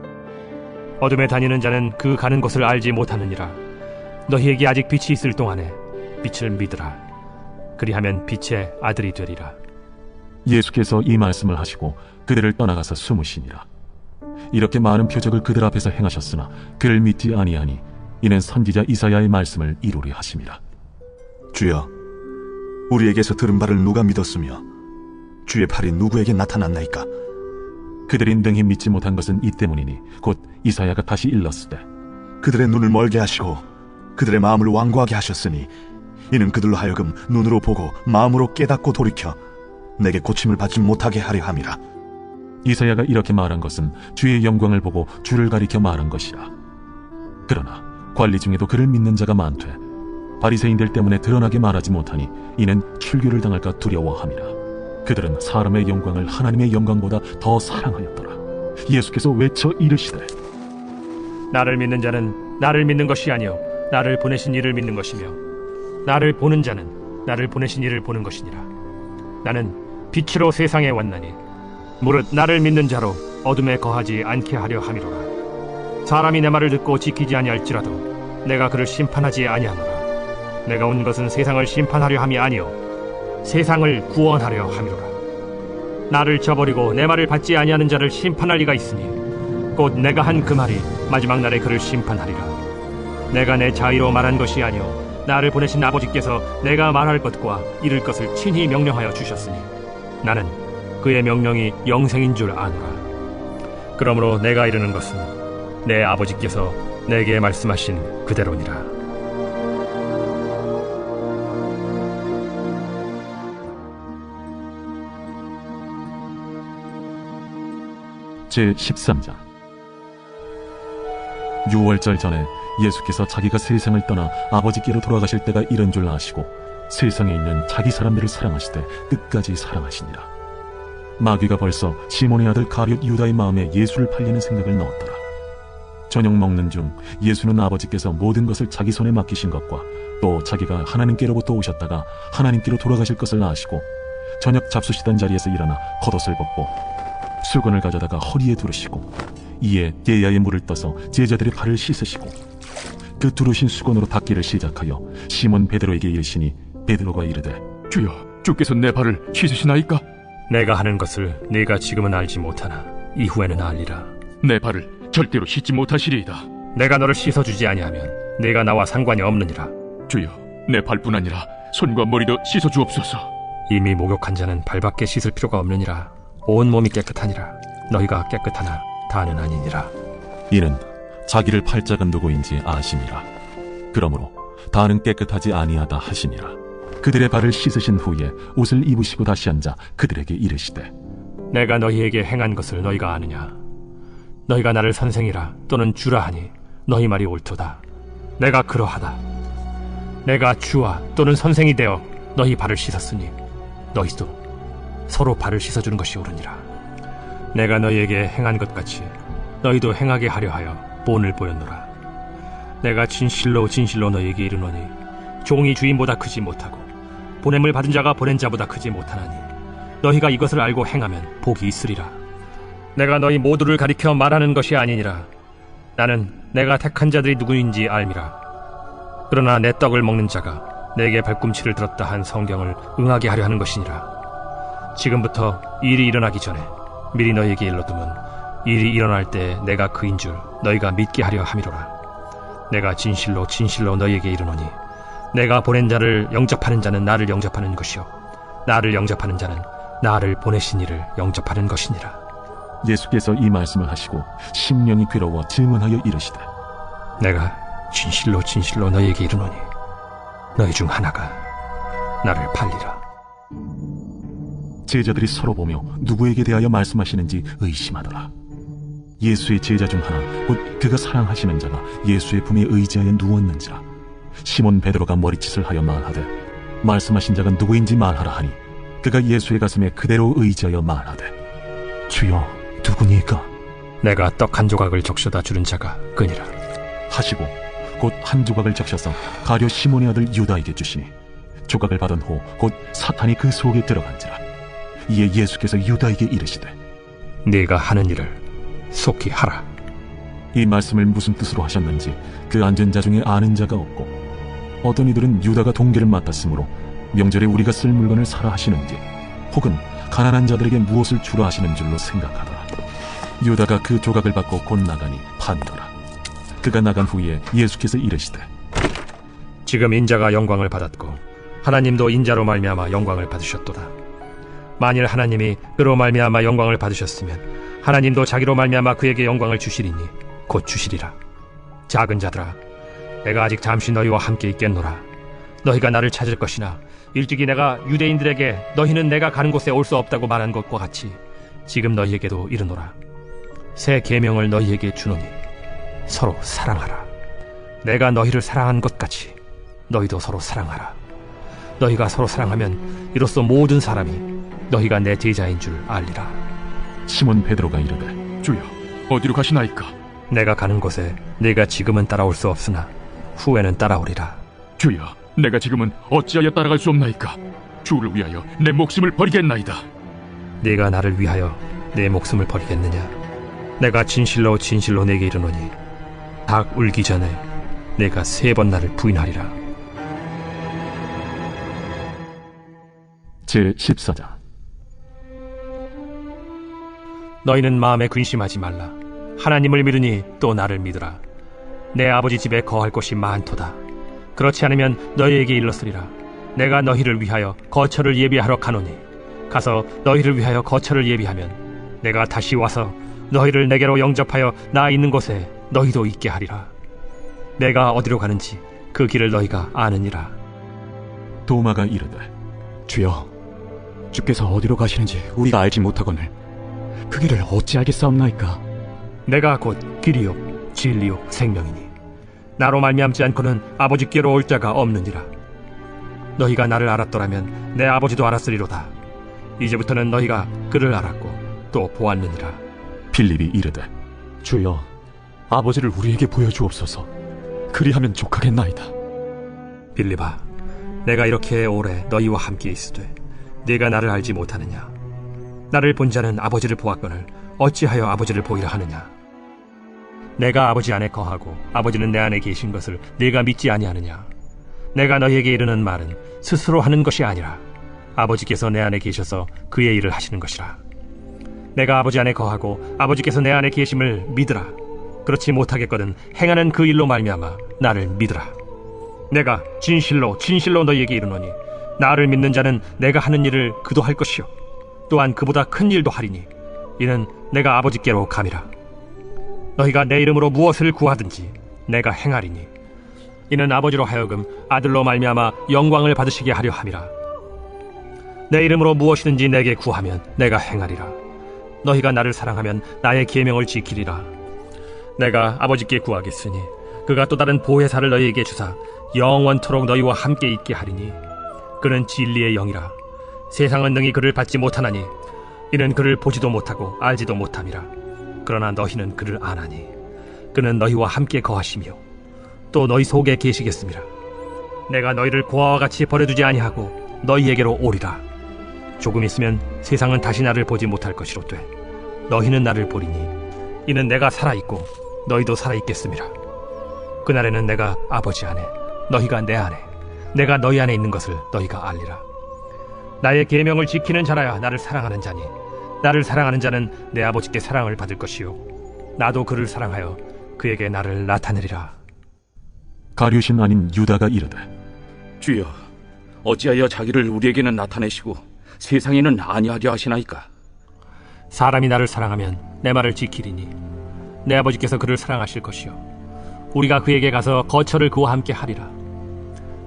어둠에 다니는 자는 그 가는 곳을 알지 못하느니라. 너희에게 아직 빛이 있을 동안에 빛을 믿으라. 그리하면 빛의 아들이 되리라. 예수께서 이 말씀을 하시고 그들을 떠나가서 숨으시니라. 이렇게 많은 표적을 그들 앞에서 행하셨으나 그를 믿지 아니하니 이는 선지자 이사야의 말씀을 이루려 하심이라. 주여, 우리에게서 들은 바를 누가 믿었으며 주의 팔이 누구에게 나타났나이까? 그들이 능히 믿지 못한 것은 이 때문이니 곧 이사야가 다시 일렀으되 그들의 눈을 멀게 하시고 그들의 마음을 완고하게 하셨으니 이는 그들로 하여금 눈으로 보고 마음으로 깨닫고 돌이켜 내게 고침을 받지 못하게 하려 함이라. 이사야가 이렇게 말한 것은 주의 영광을 보고 주를 가리켜 말한 것이라. 그러나 관리 중에도 그를 믿는 자가 많되 바리새인들 때문에 드러나게 말하지 못하니 이는 출교를 당할까 두려워함이라. 그들은 사람의 영광을 하나님의 영광보다 더 사랑하였더라. 예수께서 외쳐 이르시되 나를 믿는 자는 나를 믿는 것이 아니요 나를 보내신 이를 믿는 것이며 나를 보는 자는 나를 보내신 이를 보는 것이니라. 나는 빛으로 세상에 왔나니 무릇 나를 믿는 자로 어둠에 거하지 않게 하려 함이로라. 사람이 내 말을 듣고 지키지 아니할지라도 내가 그를 심판하지 아니하노라. 내가 온 것은 세상을 심판하려 함이 아니요 세상을 구원하려 함이로라. 나를 저버리고 내 말을 받지 아니하는 자를 심판할 리가 있으니 곧 내가 한 그 말이 마지막 날에 그를 심판하리라. 내가 내 자의로 말한 것이 아니요 나를 보내신 아버지께서 내가 말할 것과 이룰 것을 친히 명령하여 주셨으니 나는 그의 명령이 영생인 줄 아노라. 그러므로 내가 이르는 것은 내 아버지께서 내게 말씀하신 그대로니라. 제13장. 유월절 전에 예수께서 자기가 세상을 떠나 아버지께로 돌아가실 때가 이른 줄 아시고 세상에 있는 자기 사람들을 사랑하시되 끝까지 사랑하시니라. 마귀가 벌써 시몬의 아들 가룟 유다의 마음에 예수를 팔리는 생각을 넣었더라. 저녁 먹는 중 예수는 아버지께서 모든 것을 자기 손에 맡기신 것과 또 자기가 하나님께로부터 오셨다가 하나님께로 돌아가실 것을 아시고 저녁 잡수시던 자리에서 일어나 겉옷을 벗고 수건을 가져다가 허리에 두르시고 이에 게야의 물을 떠서 제자들의 발을 씻으시고 그 두르신 수건으로 닦기를 시작하여 시몬 베드로에게 이르시니 베드로가 이르되 주여, 주께서 내 발을 씻으시나이까? 내가 하는 것을 네가 지금은 알지 못하나 이후에는 알리라. 내 발을 절대로 씻지 못하시리이다. 내가 너를 씻어주지 아니하면 네가 나와 상관이 없느니라. 주여, 내 발뿐 아니라 손과 머리도 씻어주옵소서. 이미 목욕한 자는 발밖에 씻을 필요가 없느니라. 온 몸이 깨끗하니라. 너희가 깨끗하나 다는 아니니라. 이는 자기를 팔 자가 누구인지 아심이라. 그러므로 다는 깨끗하지 아니하다 하시니라. 그들의 발을 씻으신 후에 옷을 입으시고 다시 앉아 그들에게 이르시되 내가 너희에게 행한 것을 너희가 아느냐? 너희가 나를 선생이라 또는 주라 하니 너희 말이 옳도다. 내가 그러하다. 내가 주와 또는 선생이 되어 너희 발을 씻었으니 너희도 서로 발을 씻어주는 것이 옳으니라. 내가 너희에게 행한 것 같이 너희도 행하게 하려 하여 본을 보였노라. 내가 진실로 진실로 너희에게 이르노니 종이 주인보다 크지 못하고 보냄을 받은 자가 보낸 자보다 크지 못하나니 너희가 이것을 알고 행하면 복이 있으리라. 내가 너희 모두를 가리켜 말하는 것이 아니니라. 나는 내가 택한 자들이 누구인지 알미라. 그러나 내 떡을 먹는 자가 내게 발꿈치를 들었다 한 성경을 응하게 하려 하는 것이니라. 지금부터 일이 일어나기 전에 미리 너희에게 일러두면 일이 일어날 때 내가 그인 줄 너희가 믿게 하려 함이로라. 내가 진실로 진실로 너희에게 이르노니 내가 보낸 자를 영접하는 자는 나를 영접하는 것이요 나를 영접하는 자는 나를 보내신 이를 영접하는 것이니라. 예수께서 이 말씀을 하시고 심령이 괴로워 증언하여 이르시되 내가 진실로 진실로 너희에게 이르노니 너희 중 하나가 나를 팔리라. 제자들이 서로 보며 누구에게 대하여 말씀하시는지 의심하더라. 예수의 제자 중 하나 곧 그가 사랑하시는 자가 예수의 품에 의지하여 누웠는지라. 시몬 베드로가 머리짓을 하여 말하되 말씀하신 자가 누구인지 말하라 하니 그가 예수의 가슴에 그대로 의지하여 말하되 주여 누구니까? 내가 떡 한 조각을 적셔다 주는 자가 그니라 하시고 곧 한 조각을 적셔서 가룟 시몬의 아들 유다에게 주시니 조각을 받은 후 곧 사탄이 그 속에 들어간지라. 이에 예수께서 유다에게 이르시되 네가 하는 일을 속히 하라. 이 말씀을 무슨 뜻으로 하셨는지 그 앉은 자 중에 아는 자가 없고 어떤 이들은 유다가 동계를 맡았으므로 명절에 우리가 쓸 물건을 사라 하시는지 혹은 가난한 자들에게 무엇을 주라 하시는 줄로 생각하더라. 유다가 그 조각을 받고 곧 나가니 판더라. 그가 나간 후에 예수께서 이르시되 지금 인자가 영광을 받았고 하나님도 인자로 말미암아 영광을 받으셨도다. 만일 하나님이 그로 말미암아 영광을 받으셨으면 하나님도 자기로 말미암아 그에게 영광을 주시리니 곧 주시리라. 작은 자들아, 내가 아직 잠시 너희와 함께 있겠노라. 너희가 나를 찾을 것이나 일찍이 내가 유대인들에게 너희는 내가 가는 곳에 올 수 없다고 말한 것과 같이 지금 너희에게도 이르노라. 새 계명을 너희에게 주노니 서로 사랑하라. 내가 너희를 사랑한 것 같이 너희도 서로 사랑하라. 너희가 서로 사랑하면 이로써 모든 사람이 너희가 내 제자인 줄 알리라. 시몬 베드로가 이르되 주여, 어디로 가시나이까? 내가 가는 곳에 네가 지금은 따라올 수 없으나 후에는 따라오리라. 주여, 내가 지금은 어찌하여 따라갈 수 없나이까? 주를 위하여 내 목숨을 버리겠나이다. 네가 나를 위하여 내 목숨을 버리겠느냐? 내가 진실로 진실로 네게 이르노니 닭 울기 전에 내가 3번 나를 부인하리라. 제14장. 너희는 마음에 근심하지 말라. 하나님을 믿으니 또 나를 믿으라. 내 아버지 집에 거할 곳이 많도다. 그렇지 않으면 너희에게 일렀으리라. 내가 너희를 위하여 거처를 예비하러 가노니 가서 너희를 위하여 거처를 예비하면 내가 다시 와서 너희를 내게로 영접하여 나 있는 곳에 너희도 있게 하리라. 내가 어디로 가는지 그 길을 너희가 아느니라. 도마가 이르되 주여, 주께서 어디로 가시는지 우리가 알지 못하거늘 그 길을 어찌 알겠사옵나이까? 내가 곧 길이요 진리요 생명이니 나로 말미암지 않고는 아버지께로 올 자가 없느니라. 너희가 나를 알았더라면 내 아버지도 알았으리로다. 이제부터는 너희가 그를 알았고 또 보았느니라. 빌립이 이르되 주여, 아버지를 우리에게 보여주옵소서. 그리하면 족하겠나이다. 빌립아, 내가 이렇게 오래 너희와 함께 있으되 네가 나를 알지 못하느냐? 나를 본 자는 아버지를 보았거늘 어찌하여 아버지를 보이라 하느냐? 내가 아버지 안에 거하고 아버지는 내 안에 계신 것을 네가 믿지 아니하느냐? 내가 너희에게 이르는 말은 스스로 하는 것이 아니라 아버지께서 내 안에 계셔서 그의 일을 하시는 것이라. 내가 아버지 안에 거하고 아버지께서 내 안에 계심을 믿으라. 그렇지 못하겠거든 행하는 그 일로 말미암아 나를 믿으라. 내가 진실로 진실로 너희에게 이르노니 나를 믿는 자는 내가 하는 일을 그도 할 것이요 또한 그보다 큰 일도 하리니 이는 내가 아버지께로 감이라. 너희가 내 이름으로 무엇을 구하든지 내가 행하리니 이는 아버지로 하여금 아들로 말미암아 영광을 받으시게 하려 함이라. 내 이름으로 무엇이든지 내게 구하면 내가 행하리라. 너희가 나를 사랑하면 나의 계명을 지키리라. 내가 아버지께 구하겠으니 그가 또 다른 보혜사를 너희에게 주사 영원토록 너희와 함께 있게 하리니 그는 진리의 영이라. 세상은 능히 그를 받지 못하나니 이는 그를 보지도 못하고 알지도 못함이라. 그러나 너희는 그를 아나니 그는 너희와 함께 거하시며 또 너희 속에 계시겠음이라. 내가 너희를 고아와 같이 버려두지 아니하고 너희에게로 오리라. 조금 있으면 세상은 다시 나를 보지 못할 것이로되 너희는 나를 보리니 이는 내가 살아있고 너희도 살아있겠음이라. 그날에는 내가 아버지 안에 너희가 내 안에 내가 너희 안에 있는 것을 너희가 알리라. 나의 계명을 지키는 자라야 나를 사랑하는 자니 나를 사랑하는 자는 내 아버지께 사랑을 받을 것이요 나도 그를 사랑하여 그에게 나를 나타내리라. 가룟신 아닌 유다가 이르되 주여, 어찌하여 자기를 우리에게는 나타내시고 세상에는 아니하려 하시나이까? 사람이 나를 사랑하면 내 말을 지키리니 내 아버지께서 그를 사랑하실 것이요 우리가 그에게 가서 거처를 그와 함께 하리라.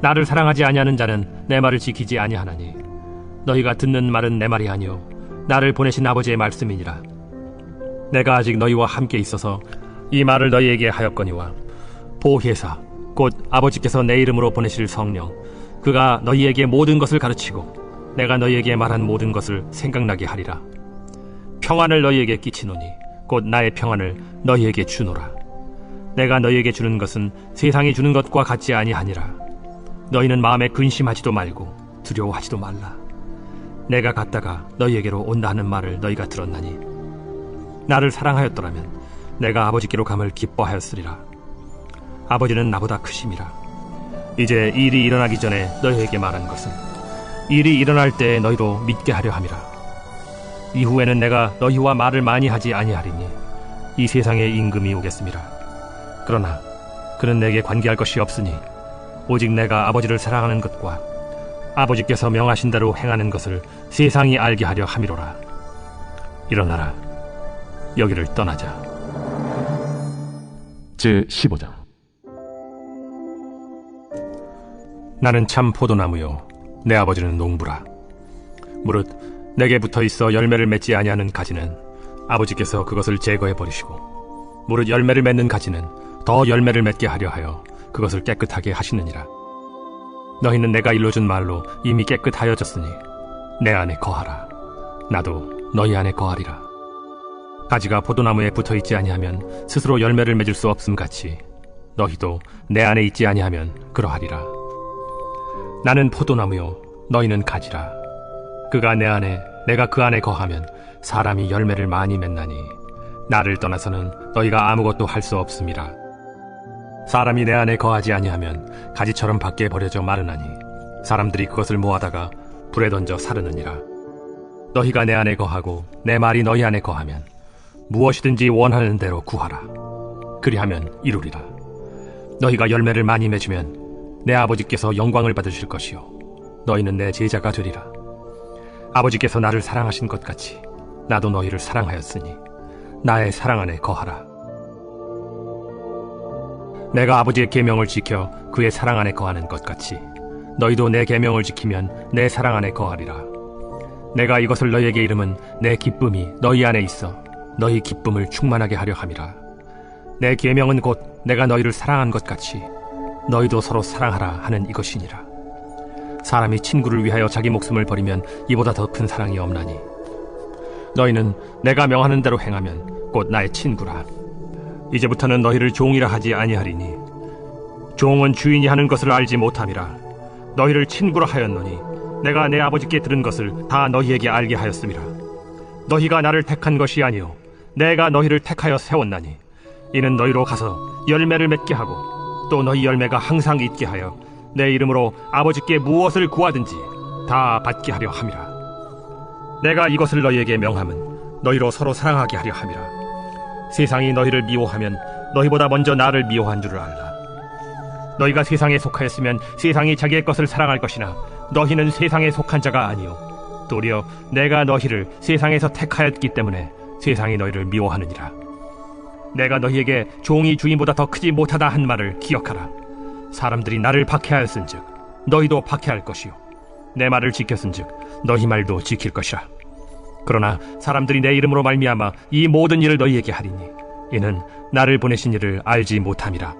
나를 사랑하지 아니하는 자는 내 말을 지키지 아니하나니 너희가 듣는 말은 내 말이 아니요 나를 보내신 아버지의 말씀이니라. 내가 아직 너희와 함께 있어서 이 말을 너희에게 하였거니와 보혜사 곧 아버지께서 내 이름으로 보내실 성령 그가 너희에게 모든 것을 가르치고 내가 너희에게 말한 모든 것을 생각나게 하리라. 평안을 너희에게 끼치노니 곧 나의 평안을 너희에게 주노라. 내가 너희에게 주는 것은 세상이 주는 것과 같지 아니하니라. 너희는 마음에 근심하지도 말고 두려워하지도 말라. 내가 갔다가 너희에게로 온다 하는 말을 너희가 들었나니 나를 사랑하였더라면 내가 아버지께로 감을 기뻐하였으리라. 아버지는 나보다 크심이라. 이제 일이 일어나기 전에 너희에게 말한 것은 일이 일어날 때 너희로 믿게 하려 함이라. 이후에는 내가 너희와 말을 많이 하지 아니하리니 이 세상의 임금이 오겠습니다. 그러나 그는 내게 관계할 것이 없으니 오직 내가 아버지를 사랑하는 것과 아버지께서 명하신 대로 행하는 것을 세상이 알게 하려 함이로라. 일어나라. 여기를 떠나자. 제15장. 나는 참 포도나무요 내 아버지는 농부라. 무릇 내게 붙어있어 열매를 맺지 아니하는 가지는 아버지께서 그것을 제거해 버리시고, 무릇 열매를 맺는 가지는 더 열매를 맺게 하려 하여 그것을 깨끗하게 하시느니라. 너희는 내가 일러준 말로 이미 깨끗하여졌으니 내 안에 거하라. 나도 너희 안에 거하리라. 가지가 포도나무에 붙어있지 아니하면 스스로 열매를 맺을 수 없음 같이 너희도 내 안에 있지 아니하면 그러하리라. 나는 포도나무요 너희는 가지라. 그가 내 안에 내가 그 안에 거하면 사람이 열매를 많이 맺나니 나를 떠나서는 너희가 아무것도 할 수 없음이라. 사람이 내 안에 거하지 아니하면 가지처럼 밖에 버려져 마르나니 사람들이 그것을 모아다가 불에 던져 사르느니라. 너희가 내 안에 거하고 내 말이 너희 안에 거하면 무엇이든지 원하는 대로 구하라. 그리하면 이루리라. 너희가 열매를 많이 맺으면 내 아버지께서 영광을 받으실 것이요 너희는 내 제자가 되리라. 아버지께서 나를 사랑하신 것 같이 나도 너희를 사랑하였으니 나의 사랑 안에 거하라. 내가 아버지의 계명을 지켜 그의 사랑 안에 거하는 것 같이 너희도 내 계명을 지키면 내 사랑 안에 거하리라. 내가 이것을 너희에게 이름은 내 기쁨이 너희 안에 있어 너희 기쁨을 충만하게 하려 함이라. 내 계명은 곧 내가 너희를 사랑한 것 같이 너희도 서로 사랑하라 하는 이것이니라. 사람이 친구를 위하여 자기 목숨을 버리면 이보다 더 큰 사랑이 없나니 너희는 내가 명하는 대로 행하면 곧 나의 친구라. 이제부터는 너희를 종이라 하지 아니하리니 종은 주인이 하는 것을 알지 못함이라. 너희를 친구라 하였노니 내가 내 아버지께 들은 것을 다 너희에게 알게 하였음이라. 너희가 나를 택한 것이 아니요 내가 너희를 택하여 세웠나니 이는 너희로 가서 열매를 맺게 하고 또 너희 열매가 항상 있게 하여 내 이름으로 아버지께 무엇을 구하든지 다 받게 하려 함이라. 내가 이것을 너희에게 명함은 너희로 서로 사랑하게 하려 함이라. 세상이 너희를 미워하면 너희보다 먼저 나를 미워한 줄을 알라. 너희가 세상에 속하였으면 세상이 자기의 것을 사랑할 것이나 너희는 세상에 속한 자가 아니요 도리어 내가 너희를 세상에서 택하였기 때문에 세상이 너희를 미워하느니라. 내가 너희에게 종이 주인보다 더 크지 못하다 한 말을 기억하라. 사람들이 나를 박해하였은즉 너희도 박해할 것이요 내 말을 지켰은즉 너희 말도 지킬 것이라. 그러나 사람들이 내 이름으로 말미암아 이 모든 일을 너희에게 하리니 이는 나를 보내신 이를 알지 못함이라.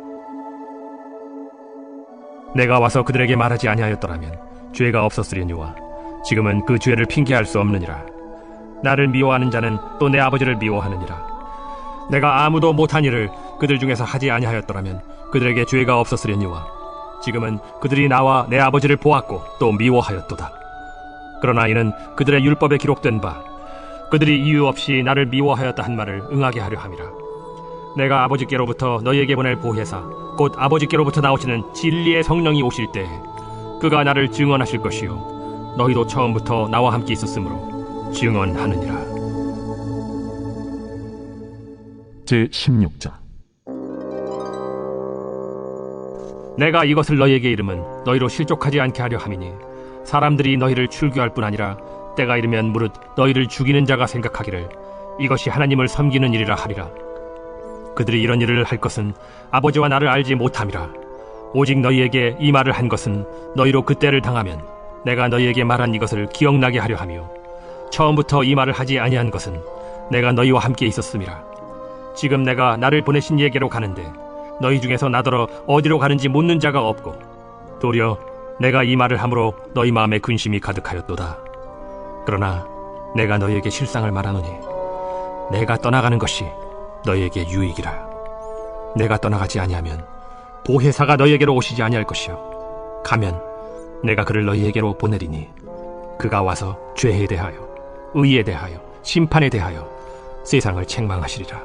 내가 와서 그들에게 말하지 아니하였더라면 죄가 없었으려니와 지금은 그 죄를 핑계할 수 없느니라. 나를 미워하는 자는 또 내 아버지를 미워하느니라. 내가 아무도 못한 일을 그들 중에서 하지 아니하였더라면 그들에게 죄가 없었으려니와 지금은 그들이 나와 내 아버지를 보았고 또 미워하였도다. 그러나 이는 그들의 율법에 기록된 바 그들이 이유 없이 나를 미워하였다 한 말을 응하게 하려 함이라. 내가 아버지께로부터 너희에게 보낼 보혜사 곧 아버지께로부터 나오시는 진리의 성령이 오실 때에 그가 나를 증언하실 것이요 너희도 처음부터 나와 함께 있었으므로 증언하느니라. 제16장. 내가 이것을 너희에게 이름은 너희로 실족하지 않게 하려 함이니 사람들이 너희를 출교할 뿐 아니라 때가 이르면 무릇 너희를 죽이는 자가 생각하기를 이것이 하나님을 섬기는 일이라 하리라. 그들이 이런 일을 할 것은 아버지와 나를 알지 못함이라. 오직 너희에게 이 말을 한 것은 너희로 그때를 당하면 내가 너희에게 말한 이것을 기억나게 하려 하며 처음부터 이 말을 하지 아니한 것은 내가 너희와 함께 있었음이라. 지금 내가 나를 보내신 이에게로 가는데 너희 중에서 나더러 어디로 가는지 묻는 자가 없고 도리어 내가 이 말을 함으로 너희 마음에 근심이 가득하였도다. 그러나 내가 너희에게 실상을 말하노니 내가 떠나가는 것이 너희에게 유익이라. 내가 떠나가지 아니하면 보혜사가 너희에게로 오시지 아니할 것이요 가면 내가 그를 너희에게로 보내리니 그가 와서 죄에 대하여 의에 대하여 심판에 대하여 세상을 책망하시리라.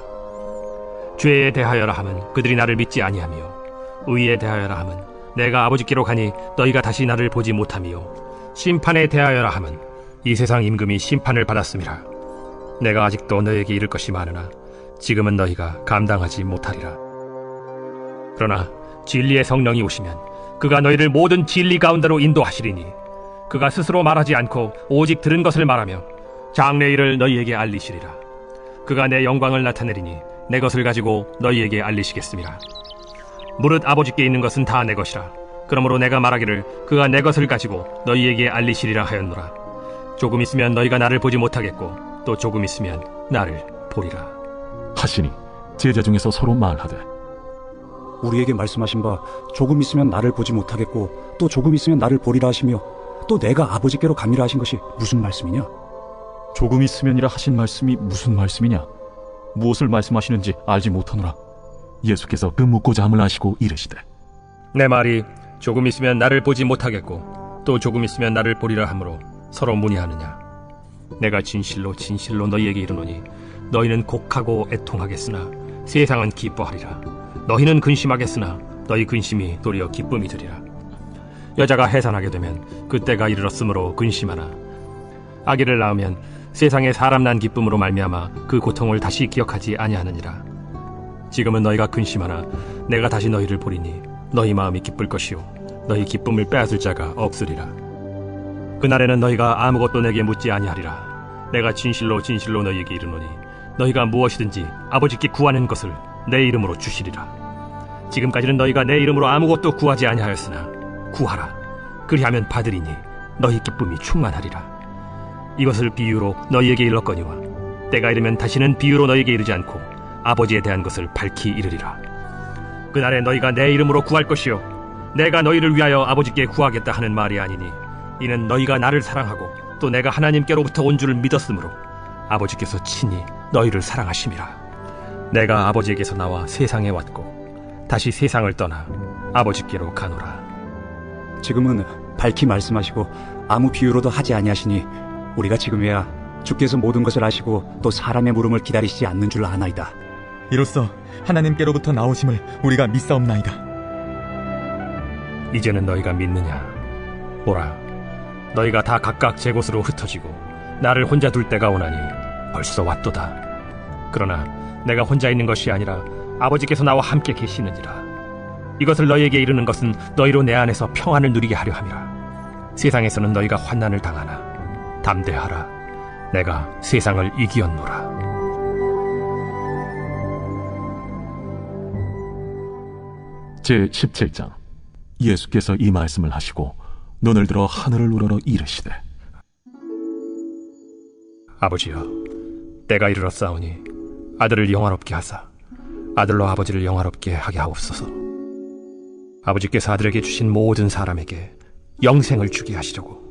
죄에 대하여라 하면 그들이 나를 믿지 아니하며 의에 대하여라 하면 내가 아버지께로 가니 너희가 다시 나를 보지 못하며 심판에 대하여라 하면 이 세상 임금이 심판을 받았음이라. 내가 아직도 너희에게 이를 것이 많으나 지금은 너희가 감당하지 못하리라. 그러나 진리의 성령이 오시면 그가 너희를 모든 진리 가운데로 인도하시리니 그가 스스로 말하지 않고 오직 들은 것을 말하며 장래 일을 너희에게 알리시리라. 그가 내 영광을 나타내리니 내 것을 가지고 너희에게 알리시겠습니다. 무릇 아버지께 있는 것은 다 내 것이라. 그러므로 내가 말하기를 그가 내 것을 가지고 너희에게 알리시리라 하였노라. 조금 있으면 너희가 나를 보지 못하겠고 또 조금 있으면 나를 보리라 하시니 제자 중에서 서로 말하되 우리에게 말씀하신 바 조금 있으면 나를 보지 못하겠고 또 조금 있으면 나를 보리라 하시며 또 내가 아버지께로 가미라 하신 것이 무슨 말씀이냐? 조금 있으면이라 하신 말씀이 무슨 말씀이냐? 무엇을 말씀하시는지 알지 못하노라. 예수께서 그 묻고자 함을 아시고 이르시되 내 말이 조금 있으면 나를 보지 못하겠고 또 조금 있으면 나를 보리라 하므로 서로 문의하느냐? 내가 진실로 진실로 너희에게 이르노니 너희는 곡하고 애통하겠으나 세상은 기뻐하리라. 너희는 근심하겠으나 너희 근심이 도리어 기쁨이 되리라. 여자가 해산하게 되면 그때가 이르렀으므로 근심하나 아기를 낳으면 세상에 사람 난 기쁨으로 말미암아 그 고통을 다시 기억하지 아니하느니라. 지금은 너희가 근심하나 내가 다시 너희를 보리니 너희 마음이 기쁠 것이요 너희 기쁨을 빼앗을 자가 없으리라. 그날에는 너희가 아무것도 내게 묻지 아니하리라. 내가 진실로 진실로 너희에게 이르노니 너희가 무엇이든지 아버지께 구하는 것을 내 이름으로 주시리라. 지금까지는 너희가 내 이름으로 아무것도 구하지 아니하였으나 구하라. 그리하면 받으리니 너희 기쁨이 충만하리라. 이것을 비유로 너희에게 일렀거니와 때가 이르면 다시는 비유로 너희에게 이르지 않고 아버지에 대한 것을 밝히 이르리라. 그날에 너희가 내 이름으로 구할 것이요 내가 너희를 위하여 아버지께 구하겠다 하는 말이 아니니 이는 너희가 나를 사랑하고 또 내가 하나님께로부터 온 줄을 믿었으므로 아버지께서 친히 너희를 사랑하심이라. 내가 아버지에게서 나와 세상에 왔고 다시 세상을 떠나 아버지께로 가노라. 지금은 밝히 말씀하시고 아무 비유로도 하지 아니하시니 우리가 지금에야 주께서 모든 것을 아시고 또 사람의 물음을 기다리시지 않는 줄 아나이다. 이로써 하나님께로부터 나오심을 우리가 믿사옵나이다. 이제는 너희가 믿느냐? 보라, 너희가 다 각각 제 곳으로 흩어지고 나를 혼자 둘 때가 오나니 벌써 왔도다. 그러나 내가 혼자 있는 것이 아니라 아버지께서 나와 함께 계시느니라. 이것을 너희에게 이르는 것은 너희로 내 안에서 평안을 누리게 하려 함이라. 세상에서는 너희가 환난을 당하나 담대하라. 내가 세상을 이기었노라. 제17장. 예수께서 이 말씀을 하시고 눈을 들어 하늘을 우러러 이르시되 아버지여, 때가 이르렀사오니 아들을 영화롭게 하사 아들로 아버지를 영화롭게 하게 하옵소서. 아버지께서 아들에게 주신 모든 사람에게 영생을 주게 하시려고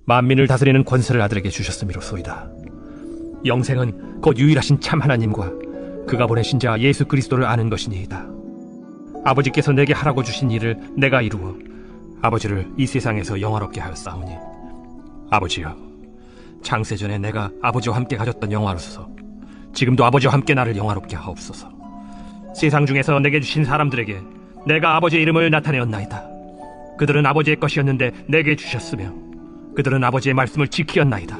만민을 다스리는 권세를 아들에게 주셨음이로소이다. 영생은 곧 유일하신 참 하나님과 그가 보내신 자 예수 그리스도를 아는 것이니이다. 아버지께서 내게 하라고 주신 일을 내가 이루어 아버지를 이 세상에서 영화롭게 하였사오니 아버지여, 창세전에 내가 아버지와 함께 가졌던 영화로서 지금도 아버지와 함께 나를 영화롭게 하옵소서. 세상 중에서 내게 주신 사람들에게 내가 아버지의 이름을 나타내었나이다. 그들은 아버지의 것이었는데 내게 주셨으며 그들은 아버지의 말씀을 지키었나이다.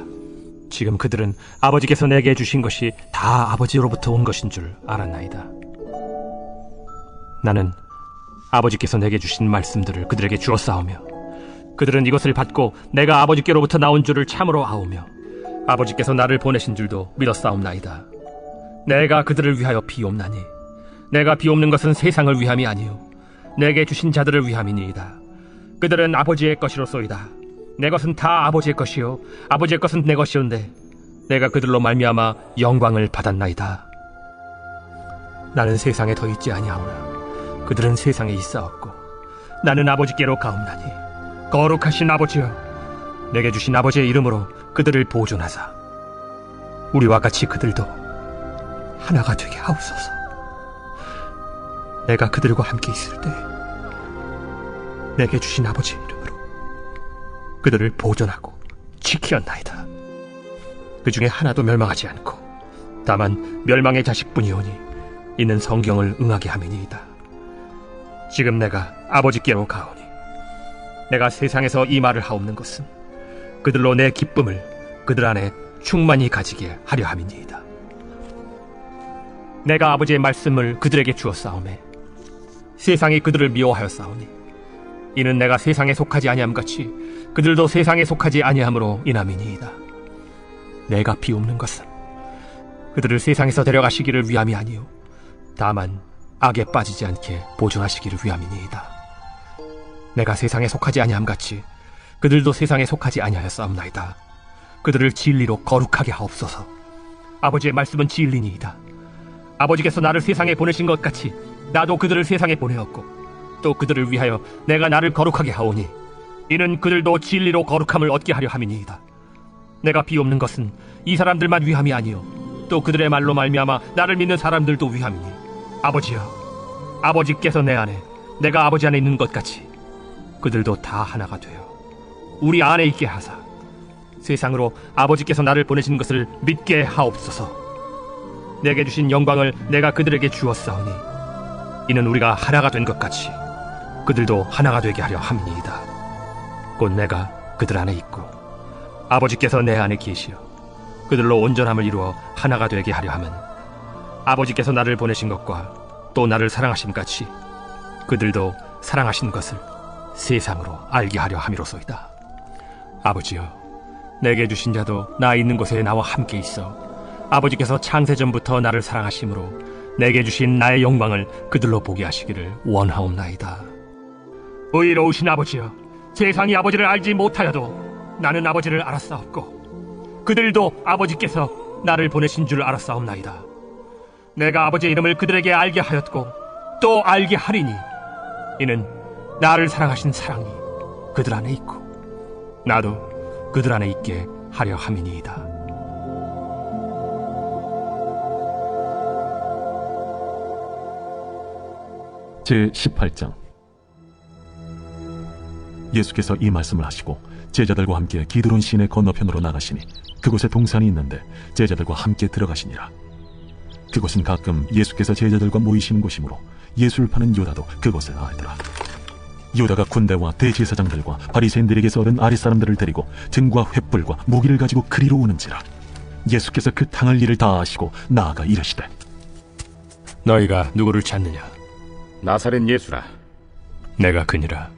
지금 그들은 아버지께서 내게 주신 것이 다 아버지로부터 온 것인 줄 알았나이다. 나는 아버지께서 내게 주신 말씀들을 그들에게 주었사오며 그들은 이것을 받고 내가 아버지께로부터 나온 줄을 참으로 아오며 아버지께서 나를 보내신 줄도 믿었사옵나이다. 내가 그들을 위하여 비옵나니 내가 비옵는 것은 세상을 위함이 아니요 내게 주신 자들을 위함이니이다. 그들은 아버지의 것이로소이다. 내 것은 다 아버지의 것이요 아버지의 것은 내 것이온데 내가 그들로 말미암아 영광을 받았나이다. 나는 세상에 더 있지 아니하오나 그들은 세상에 있사옵고 나는 아버지께로 가옵나니 거룩하신 아버지여, 내게 주신 아버지의 이름으로 그들을 보존하사 우리와 같이 그들도 하나가 되게 하옵소서. 내가 그들과 함께 있을 때 내게 주신 아버지의 이름으로 그들을 보존하고 지키었나이다. 그 중에 하나도 멸망하지 않고 다만 멸망의 자식뿐이오니 이는 성경을 응하게 함이니이다. 지금 내가 아버지께로 가오니 내가 세상에서 이 말을 하옵는 것은 그들로 내 기쁨을 그들 안에 충만히 가지게 하려 함이니이다. 내가 아버지의 말씀을 그들에게 주었사오매 세상이 그들을 미워하였사오니 이는 내가 세상에 속하지 아니함 같이 그들도 세상에 속하지 아니함으로 인함이니이다. 내가 비옵는 것은 그들을 세상에서 데려가시기를 위함이 아니요 다만 악에 빠지지 않게 보존하시기를 위함이니이다. 내가 세상에 속하지 아니함 같이 그들도 세상에 속하지 아니하였사옵나이다. 그들을 진리로 거룩하게 하옵소서. 아버지의 말씀은 진리니이다. 아버지께서 나를 세상에 보내신 것 같이 나도 그들을 세상에 보내었고 또 그들을 위하여 내가 나를 거룩하게 하오니 이는 그들도 진리로 거룩함을 얻게 하려 함이니이다. 내가 비옵는 것은 이 사람들만 위함이 아니요 또 그들의 말로 말미암아 나를 믿는 사람들도 위함이니 아버지여, 아버지께서 내 안에 내가 아버지 안에 있는 것 같이 그들도 다 하나가 되어 우리 안에 있게 하사 세상으로 아버지께서 나를 보내신 것을 믿게 하옵소서. 내게 주신 영광을 내가 그들에게 주었사오니 이는 우리가 하나가 된 것 같이 그들도 하나가 되게 하려 함이니이다. 곧 내가 그들 안에 있고 아버지께서 내 안에 계시어 그들로 온전함을 이루어 하나가 되게 하려 함은 아버지께서 나를 보내신 것과 또 나를 사랑하심 같이 그들도 사랑하신 것을 세상으로 알게 하려 함이로소이다. 아버지여, 내게 주신 자도 나 있는 곳에 나와 함께 있어 아버지께서 창세전부터 나를 사랑하심으로 내게 주신 나의 영광을 그들로 보게 하시기를 원하옵나이다. 의로우신 아버지여, 세상이 아버지를 알지 못하여도 나는 아버지를 알았사옵고 그들도 아버지께서 나를 보내신 줄 알았사옵나이다. 내가 아버지의 이름을 그들에게 알게 하였고 또 알게 하리니 이는 나를 사랑하신 사랑이 그들 안에 있고 나도 그들 안에 있게 하려 함이니이다. 제18장. 예수께서 이 말씀을 하시고 제자들과 함께 기드론 시내 건너편으로 나가시니 그곳에 동산이 있는데 제자들과 함께 들어가시니라. 그곳은 가끔 예수께서 제자들과 모이시는 곳이므로 예수를 파는 유다도 그곳을 알더라. 유다가 군대와 대제사장들과 바리새인들에게서 얻은 아랫사람들을 데리고 등과 횃불과 무기를 가지고 그리로 오는지라. 예수께서 그 당할 일을 다 아시고 나아가 이르시되 너희가 누구를 찾느냐? 나사렛 예수라. 내가 그니라.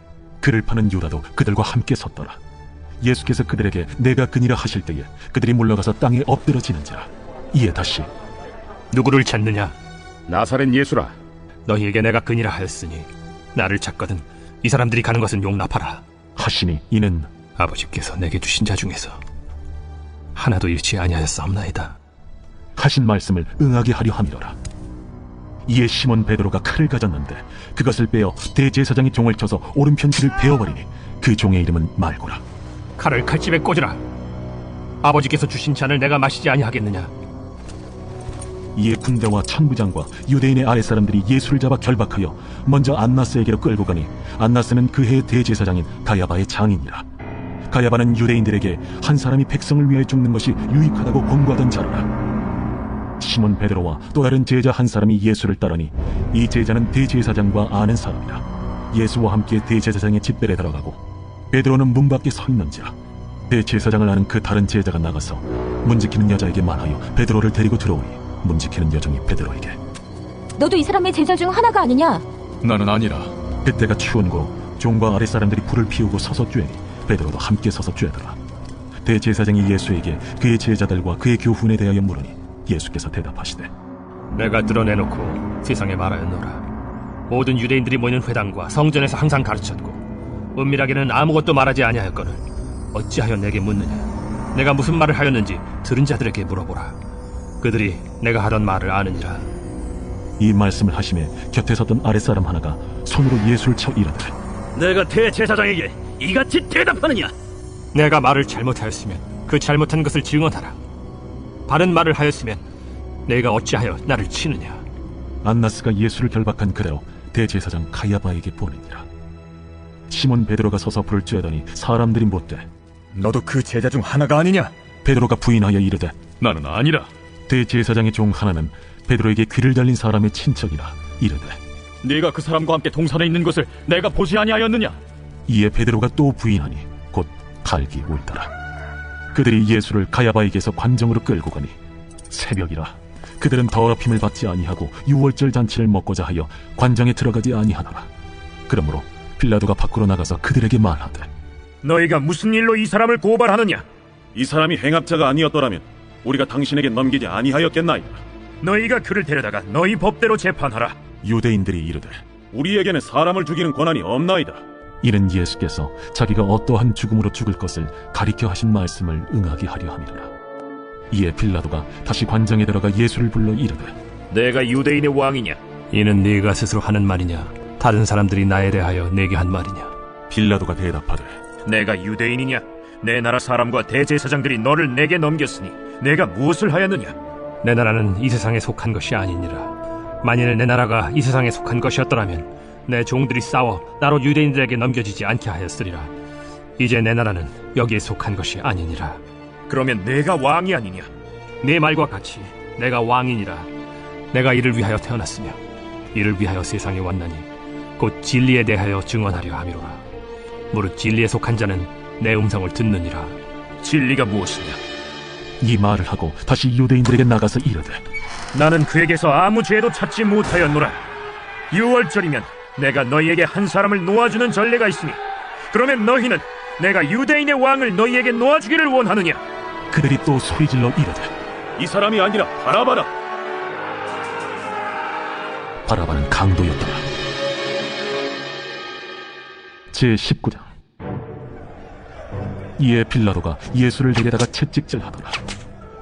그를 파는 유다도 그들과 함께 섰더라. 예수께서 그들에게 내가 그니라 하실 때에 그들이 물러가서 땅에 엎드러지는지라. 이에 다시 누구를 찾느냐? 나사렛 예수라. 너희에게 내가 그니라 하였으니 나를 찾거든 이 사람들이 가는 것은 용납하라 하시니 이는 아버지께서 내게 주신 자 중에서 하나도 잃지 아니하였사옵나이다 하신 말씀을 응하게 하려 함이로라. 이에 시몬 베드로가 칼을 가졌는데 그것을 빼어 대제사장이 종을 쳐서 오른편 귀를 베어버리니 그 종의 이름은 말고라. 칼을 칼집에 꽂으라. 아버지께서 주신 잔을 내가 마시지 아니하겠느냐? 이에 군대와 천부장과 유대인의 아랫사람들이 예수를 잡아 결박하여 먼저 안나스에게로 끌고 가니 안나스는 그 해의 대제사장인 가야바의 장인이라. 가야바는 유대인들에게 한 사람이 백성을 위하여 죽는 것이 유익하다고 권고하던 자로라. 시몬 베드로와 또 다른 제자 한 사람이 예수를 따르니 이 제자는 대제사장과 아는 사람이라. 예수와 함께 대제사장의 집들에 들어가고 베드로는 문 밖에 서 있는지라. 대제사장을 아는 그 다른 제자가 나가서 문 지키는 여자에게 말하여 베드로를 데리고 들어오니 문 지키는 여종이 베드로에게 너도 이 사람의 제자 중 하나가 아니냐? 나는 아니라. 그때가 추운 고로 종과 아랫사람들이 불을 피우고 서서 쬐니 베드로도 함께 서서 쬐더라. 대제사장이 예수에게 그의 제자들과 그의 교훈에 대하여 물으니 예수께서 대답하시되 내가 드러내놓고 세상에 말하였노라. 모든 유대인들이 모이는 회당과 성전에서 항상 가르쳤고 은밀하게는 아무것도 말하지 아니하였거늘 어찌하여 내게 묻느냐? 내가 무슨 말을 하였는지 들은 자들에게 물어보라. 그들이 내가 하던 말을 아느니라. 이 말씀을 하시매 곁에 섰던 아랫사람 하나가 손으로 예수를 쳐 이르되 내가 대제사장에게 이같이 대답하느냐? 내가 말을 잘못하였으면 그 잘못한 것을 증언하라. 바른 말을 하였으면 내가 어찌하여 나를 치느냐? 안나스가 예수를 결박한 그대로 대제사장 가야바에게 보내니라. 시몬 베드로가 서서 불을 쬐더니 사람들이 묻되 너도 그 제자 중 하나가 아니냐? 베드로가 부인하여 이르되 나는 아니라. 대제사장의 종 하나는 베드로에게 귀를 달린 사람의 친척이라 이르되 네가 그 사람과 함께 동산에 있는 것을 내가 보지 아니하였느냐? 이에 베드로가 또 부인하니 곧 갈기 울더라. 그들이 예수를 가야바에게서 관정으로 끌고 가니 새벽이라 그들은 더럽힘을 받지 아니하고 유월절 잔치를 먹고자 하여 관장에 들어가지 아니하노라. 그러므로 빌라도가 밖으로 나가서 그들에게 말하되, 너희가 무슨 일로 이 사람을 고발하느냐? 이 사람이 행합자가 아니었더라면 우리가 당신에게 넘기지 아니하였겠나이다. 너희가 그를 데려다가 너희 법대로 재판하라. 유대인들이 이르되, 우리에게는 사람을 죽이는 권한이 없나이다. 이는 예수께서 자기가 어떠한 죽음으로 죽을 것을 가리켜 하신 말씀을 응하게 하려 함이로라. 이에 빌라도가 다시 관장에 들어가 예수를 불러 이르되, 내가 유대인의 왕이냐? 이는 네가 스스로 하는 말이냐? 다른 사람들이 나에 대하여 내게 한 말이냐? 빌라도가 대답하되, 내가 유대인이냐? 내 나라 사람과 대제사장들이 너를 내게 넘겼으니 내가 무엇을 하였느냐? 내 나라는 이 세상에 속한 것이 아니니라. 만일 내 나라가 이 세상에 속한 것이었더라면 내 종들이 싸워 나로 유대인들에게 넘겨지지 않게 하였으리라. 이제 내 나라는 여기에 속한 것이 아니니라. 그러면 내가 왕이 아니냐? 네 말과 같이 내가 왕이니라. 내가 이를 위하여 태어났으며 이를 위하여 세상에 왔나니 곧 진리에 대하여 증언하려 함이로라. 무릇 진리에 속한 자는 내 음성을 듣느니라. 진리가 무엇이냐? 이 말을 하고 다시 유대인들에게 나가서 이르되, 나는 그에게서 아무 죄도 찾지 못하였노라. 유월절이면 내가 너희에게 한 사람을 놓아주는 전례가 있으니 그러면 너희는 내가 유대인의 왕을 너희에게 놓아주기를 원하느냐? 그들이 또 소리질러 이르되, 이 사람이 아니라 바라바라. 바라바는 강도였더라. 제19장. 이에 빌라도가 예수를 데려다가 채찍질하더라.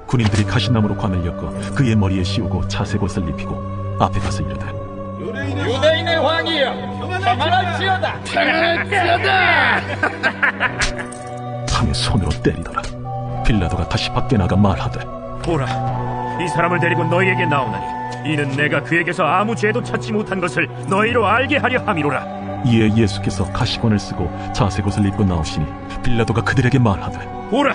군인들이 가시나무로 관을 엮어 그의 머리에 씌우고 자색옷을 입히고 앞에 가서 이르되, 유대인의 왕이여, 평안할지어다. 평안할지어다. 하며 손으로 때리더라. 빌라도가 다시 밖에 나가 말하되, 보라, 이 사람을 데리고 너희에게 나오나니 이는 내가 그에게서 아무 죄도 찾지 못한 것을 너희로 알게 하려 함이로라. 이에 예수께서 가시관을 쓰고 자색옷을 입고 나오시니 빌라도가 그들에게 말하되, 보라,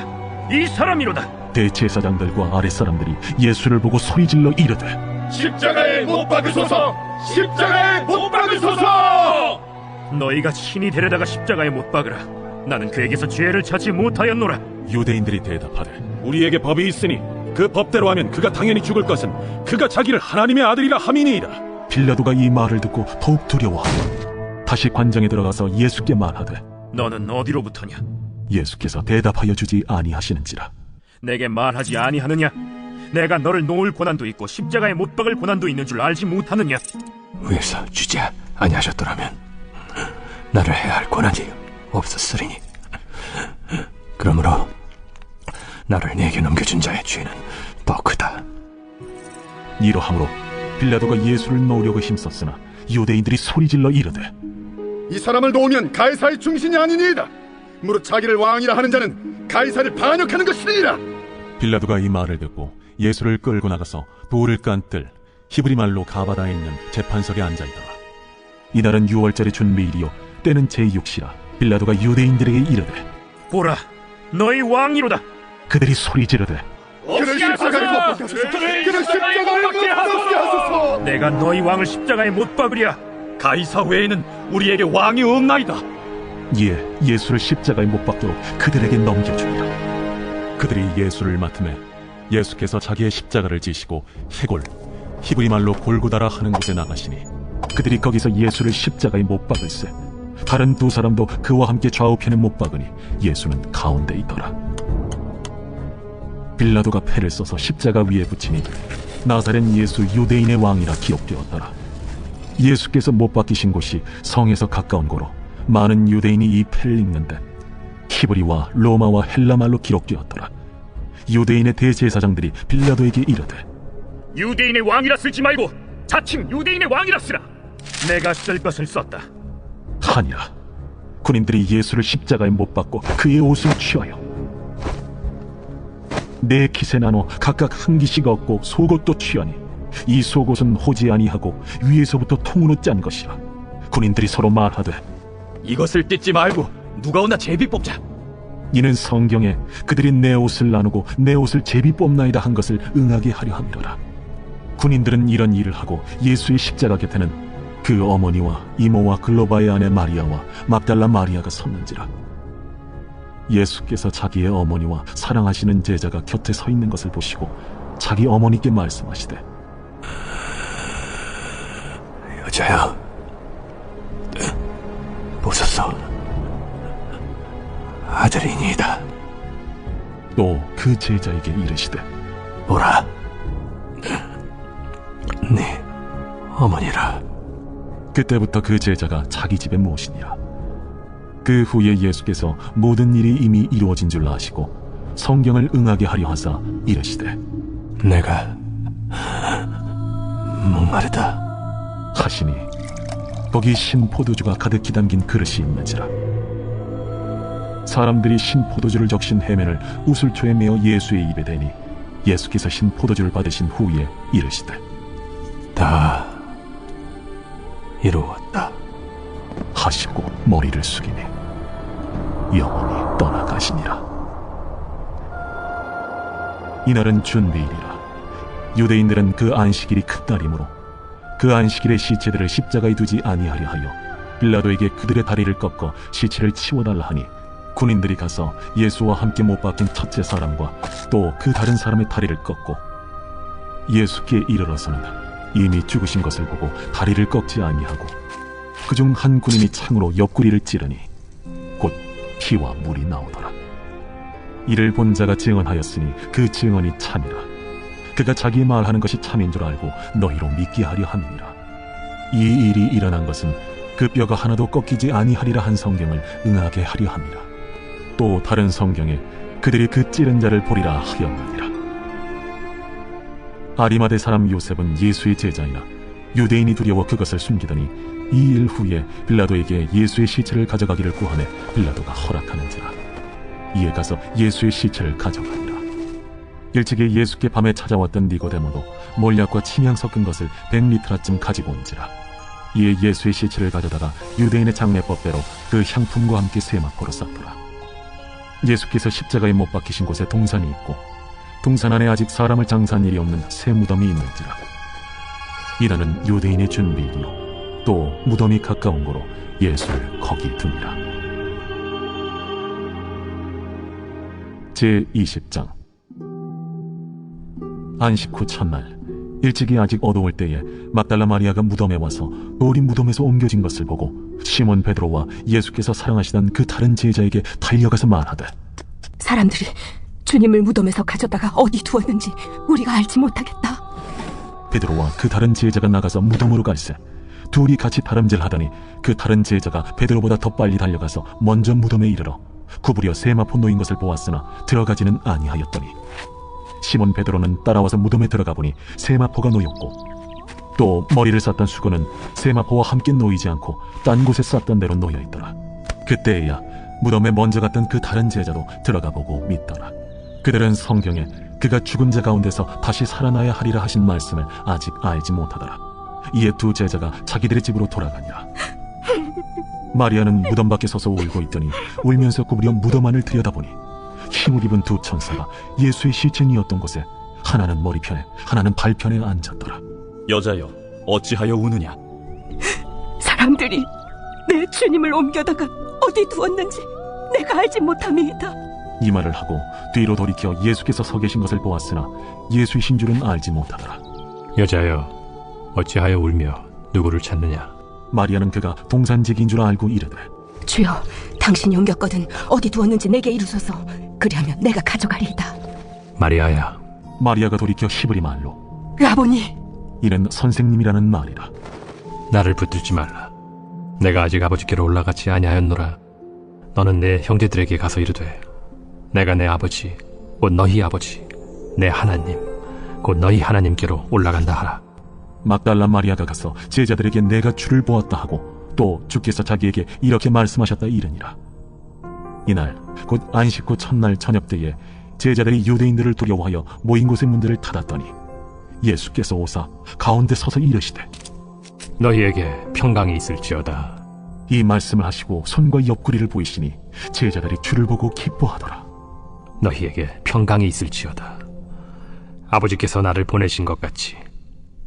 이 사람이로다. 대제사장들과 아랫사람들이 예수를 보고 소리질러 이르되, 십자가에 못 박으소서! 십자가에 못 박으소서! 너희가 친히 데려다가 십자가에 못 박으라. 나는 그에게서 죄를 찾지 못하였노라. 유대인들이 대답하되, 우리에게 법이 있으니 그 법대로 하면 그가 당연히 죽을 것은 그가 자기를 하나님의 아들이라 함이니이다. 빌라도가 이 말을 듣고 더욱 두려워하고 다시 관장에 들어가서 예수께 말하되, 너는 어디로부터냐? 예수께서 대답하여 주지 아니하시는지라. 내게 말하지 아니하느냐? 내가 너를 놓을 고난도 있고 십자가에 못 박을 고난도 있는 줄 알지 못하느냐? 위에서 주지 아니하셨더라면 나를 해야 할 고난이 없었으리니, 그러므로 나를 네게 넘겨준 자의 죄는 더 크다. 이러함으로 빌라도가 예수를 놓으려고 힘썼으나 유대인들이 소리질러 이르되, 이 사람을 놓으면 가이사의 중신이 아니니이다. 무릇 자기를 왕이라 하는 자는 가이사를 반역하는 것이니라. 빌라도가 이 말을 듣고 예수를 끌고 나가서 돌을 깐 뜰 히브리 말로 가바다에 있는 재판석에 앉아있더라. 이날은 유월절의 준비일이요 때는 제6시라. 빌라도가 유대인들에게 이르되, 보라, 너희 왕이로다. 그들이 소리 지르되, 그를 십자가에 못 박게 하소서! 그를 십자가에 못 박게 하소서! 내가 너희 왕을 십자가에 못 박으랴. 가이사 외에는 우리에게 왕이 없나이다. 이에 예수를 십자가에 못 박도록 그들에게 넘겨주니라. 그들이 예수를 맡음에 예수께서 자기의 십자가를 지시고 해골, 히브리 말로 골고다라 하는 곳에 나가시니 그들이 거기서 예수를 십자가에 못 박을세. 다른 두 사람도 그와 함께 좌우편에 못 박으니 예수는 가운데 있더라. 빌라도가 패를 써서 십자가 위에 붙이니 나사렛 예수 유대인의 왕이라 기록되었더라. 예수께서 못 박히신 곳이 성에서 가까운 고로 많은 유대인이 이 패를 읽는데 히브리와 로마와 헬라 말로 기록되었더라. 유대인의 대제사장들이 빌라도에게 이르되, 유대인의 왕이라 쓰지 말고 자칭 유대인의 왕이라 쓰라. 내가 쓸 것을 썼다 하니라. 군인들이 예수를 십자가에 못 박고 그의 옷을 취하여 네 킷에 나눠 각각 한 기씩 얻고 속옷도 취하니 이 속옷은 호지 아니하고 위에서부터 통으로 짠 것이라. 군인들이 서로 말하되, 이것을 뜯지 말고 누가 오나 제비 뽑자. 이는 성경에 그들이 내 옷을 나누고 내 옷을 제비 뽑나이다 한 것을 응하게 하려 함이로라. 군인들은 이런 일을 하고 예수의 십자가 곁에는 그 어머니와 이모와 글로바의 아내 마리아와 막달라 마리아가 섰는지라. 예수께서 자기의 어머니와 사랑하시는 제자가 곁에 서 있는 것을 보시고 자기 어머니께 말씀하시되, 저요, 보소서, 아들이니이다. 또 그 제자에게 이르시되, 보라, 네 어머니라. 그때부터 그 제자가 자기 집에 모시니라. 그 후에 예수께서 모든 일이 이미 이루어진 줄 아시고 성경을 응하게 하려 하사 이르시되, 내가 목마르다 하시니 거기 신 포도주가 가득히 담긴 그릇이 있는지라. 사람들이 신 포도주를 적신 해면을 우슬초에 메어 예수의 입에 대니 예수께서 신 포도주를 받으신 후에 이르시되, 다 이루었다 하시고 머리를 숙이니 영원히 떠나가시니라. 이날은 준비일이라. 유대인들은 그 안식일이 큰 날이므로 그 안식일의 시체들을 십자가에 두지 아니하려 하여 빌라도에게 그들의 다리를 꺾어 시체를 치워달라 하니, 군인들이 가서 예수와 함께 못 박힌 첫째 사람과 또 그 다른 사람의 다리를 꺾고 예수께 이르러서는 이미 죽으신 것을 보고 다리를 꺾지 아니하고 그중 한 군인이 창으로 옆구리를 찌르니 곧 피와 물이 나오더라. 이를 본 자가 증언하였으니 그 증언이 참이라. 그가 자기 말하는 것이 참인 줄 알고 너희로 믿게 하려 함이니라. 이 일이 일어난 것은 그 뼈가 하나도 꺾이지 아니하리라 한 성경을 응하게 하려 함이라. 또 다른 성경에 그들이 그 찌른 자를 보리라 하였느니라. 아리마대 사람 요셉은 예수의 제자이나 유대인이 두려워 그것을 숨기더니 2일 후에 빌라도에게 예수의 시체를 가져가기를 구하매 빌라도가 허락하는지라. 이에 가서 예수의 시체를 가져가니라. 일찍이 예수께 밤에 찾아왔던 니고데모도 몰약과 침향 섞은 것을 100리트라쯤 가지고 온지라. 이에 예수의 시체를 가져다가 유대인의 장례법대로 그 향품과 함께 세마포로 쌌더라. 예수께서 십자가에 못 박히신 곳에 동산이 있고 동산 안에 아직 사람을 장사한 일이 없는 새 무덤이 있는지라. 이날은 유대인의 준비일이요 또 무덤이 가까운 고로 예수를 거기 두니라. 제20장. 안식 후 첫날 일찍이 아직 어두울 때에 막달라 마리아가 무덤에 와서 돌이 무덤에서 옮겨진 것을 보고 시몬 베드로와 예수께서 사랑하시던 그 다른 제자에게 달려가서 말하되, 사람들이 주님을 무덤에서 가져다가 어디 두었는지 우리가 알지 못하겠다. 베드로와 그 다른 제자가 나가서 무덤으로 갈새 둘이 같이 다름질하더니 그 다른 제자가 베드로보다 더 빨리 달려가서 먼저 무덤에 이르러 구부려 세마포 놓인 것을 보았으나 들어가지는 아니하였더니 시몬 베드로는 따라와서 무덤에 들어가 보니 세마포가 놓였고 또 머리를 쌌던 수건은 세마포와 함께 놓이지 않고 딴 곳에 쌌던 대로 놓여있더라. 그때에야 무덤에 먼저 갔던 그 다른 제자도 들어가 보고 믿더라. 그들은 성경에 그가 죽은 자 가운데서 다시 살아나야 하리라 하신 말씀을 아직 알지 못하더라. 이에 두 제자가 자기들의 집으로 돌아가니라. 마리아는 무덤 밖에 서서 울고 있더니 울면서 구부려 무덤 안을 들여다보니 흰옷 입은 두 천사가 예수의 시체니었던 곳에 하나는 머리편에 하나는 발편에 앉았더라. 여자여, 어찌하여 우느냐? 사람들이 내 주님을 옮겨다가 어디 두었는지 내가 알지 못함이다. 이 말을 하고 뒤로 돌이켜 예수께서 서 계신 것을 보았으나 예수이신 줄은 알지 못하더라. 여자여, 어찌하여 울며 누구를 찾느냐? 마리아는 그가 동산직인 줄 알고 이르되, 주여, 당신이 옮겼거든 어디 두었는지 내게 이루소서. 그리하면 내가 가져가리이다. 마리아야. 마리아가 돌이켜 히브리 말로 라보니, 이는 선생님이라는 말이라. 나를 붙들지 말라. 내가 아직 아버지께로 올라가지 아니하였노라. 너는 내 형제들에게 가서 이르되, 내가 내 아버지 곧 너희 아버지 내 하나님 곧 너희 하나님께로 올라간다 하라. 막달라 마리아가 가서 제자들에게 내가 주를 보았다 하고 또 주께서 자기에게 이렇게 말씀하셨다 이르니라. 이날 곧 안식 후 첫날 저녁 때에 제자들이 유대인들을 두려워하여 모인 곳의 문들을 닫았더니 예수께서 오사 가운데 서서 이르시되, 너희에게 평강이 있을지어다. 이 말씀을 하시고 손과 옆구리를 보이시니 제자들이 주를 보고 기뻐하더라. 너희에게 평강이 있을지어다. 아버지께서 나를 보내신 것 같이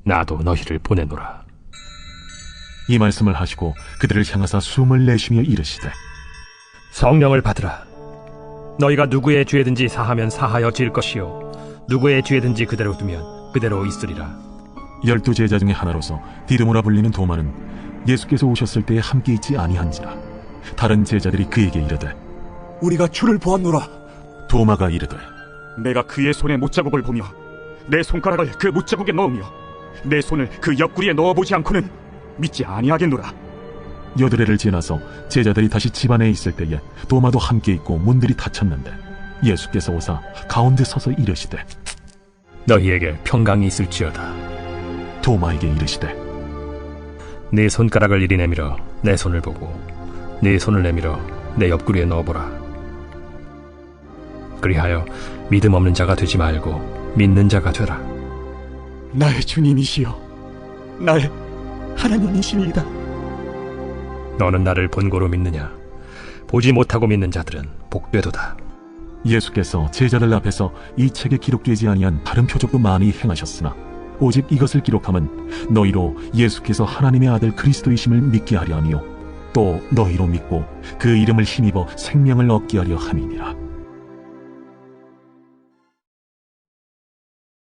나도 너희를 보내노라. 이 말씀을 하시고 그들을 향하사 숨을 내쉬며 이르시되, 성령을 받으라. 너희가 누구의 죄든지 사하면 사하여 질 것이요 누구의 죄든지 그대로 두면 그대로 있으리라. 12 제자 중에 하나로서 디드모라 불리는 도마는 예수께서 오셨을 때에 함께 있지 아니한지라. 다른 제자들이 그에게 이르되 우리가 주를 보았노라. 도마가 이르되 내가 그의 손에 못자국을 보며 내 손가락을 그 못자국에 넣으며 내 손을 그 옆구리에 넣어보지 않고는 믿지 아니하겠노라. 여드레를 지나서 제자들이 다시 집안에 있을 때에 도마도 함께 있고 문들이 닫혔는데 예수께서 오사 가운데 서서 이르시되 너희에게 평강이 있을지어다. 도마에게 이르시되 네 손가락을 이리 내밀어 내 손을 보고 네 손을 내밀어 내 옆구리에 넣어보라. 그리하여 믿음 없는 자가 되지 말고 믿는 자가 되라. 나의 주님이시여 나의 하나님이시니이다. 너는 나를 본고로 믿느냐? 보지 못하고 믿는 자들은 복되도다. 예수께서 제자들 앞에서 이 책에 기록되지 아니한 다른 표적도 많이 행하셨으나 오직 이것을 기록함은 너희로 예수께서 하나님의 아들 그리스도이심을 믿게 하려 하며 또 너희로 믿고 그 이름을 힘입어 생명을 얻게 하려 함이니라.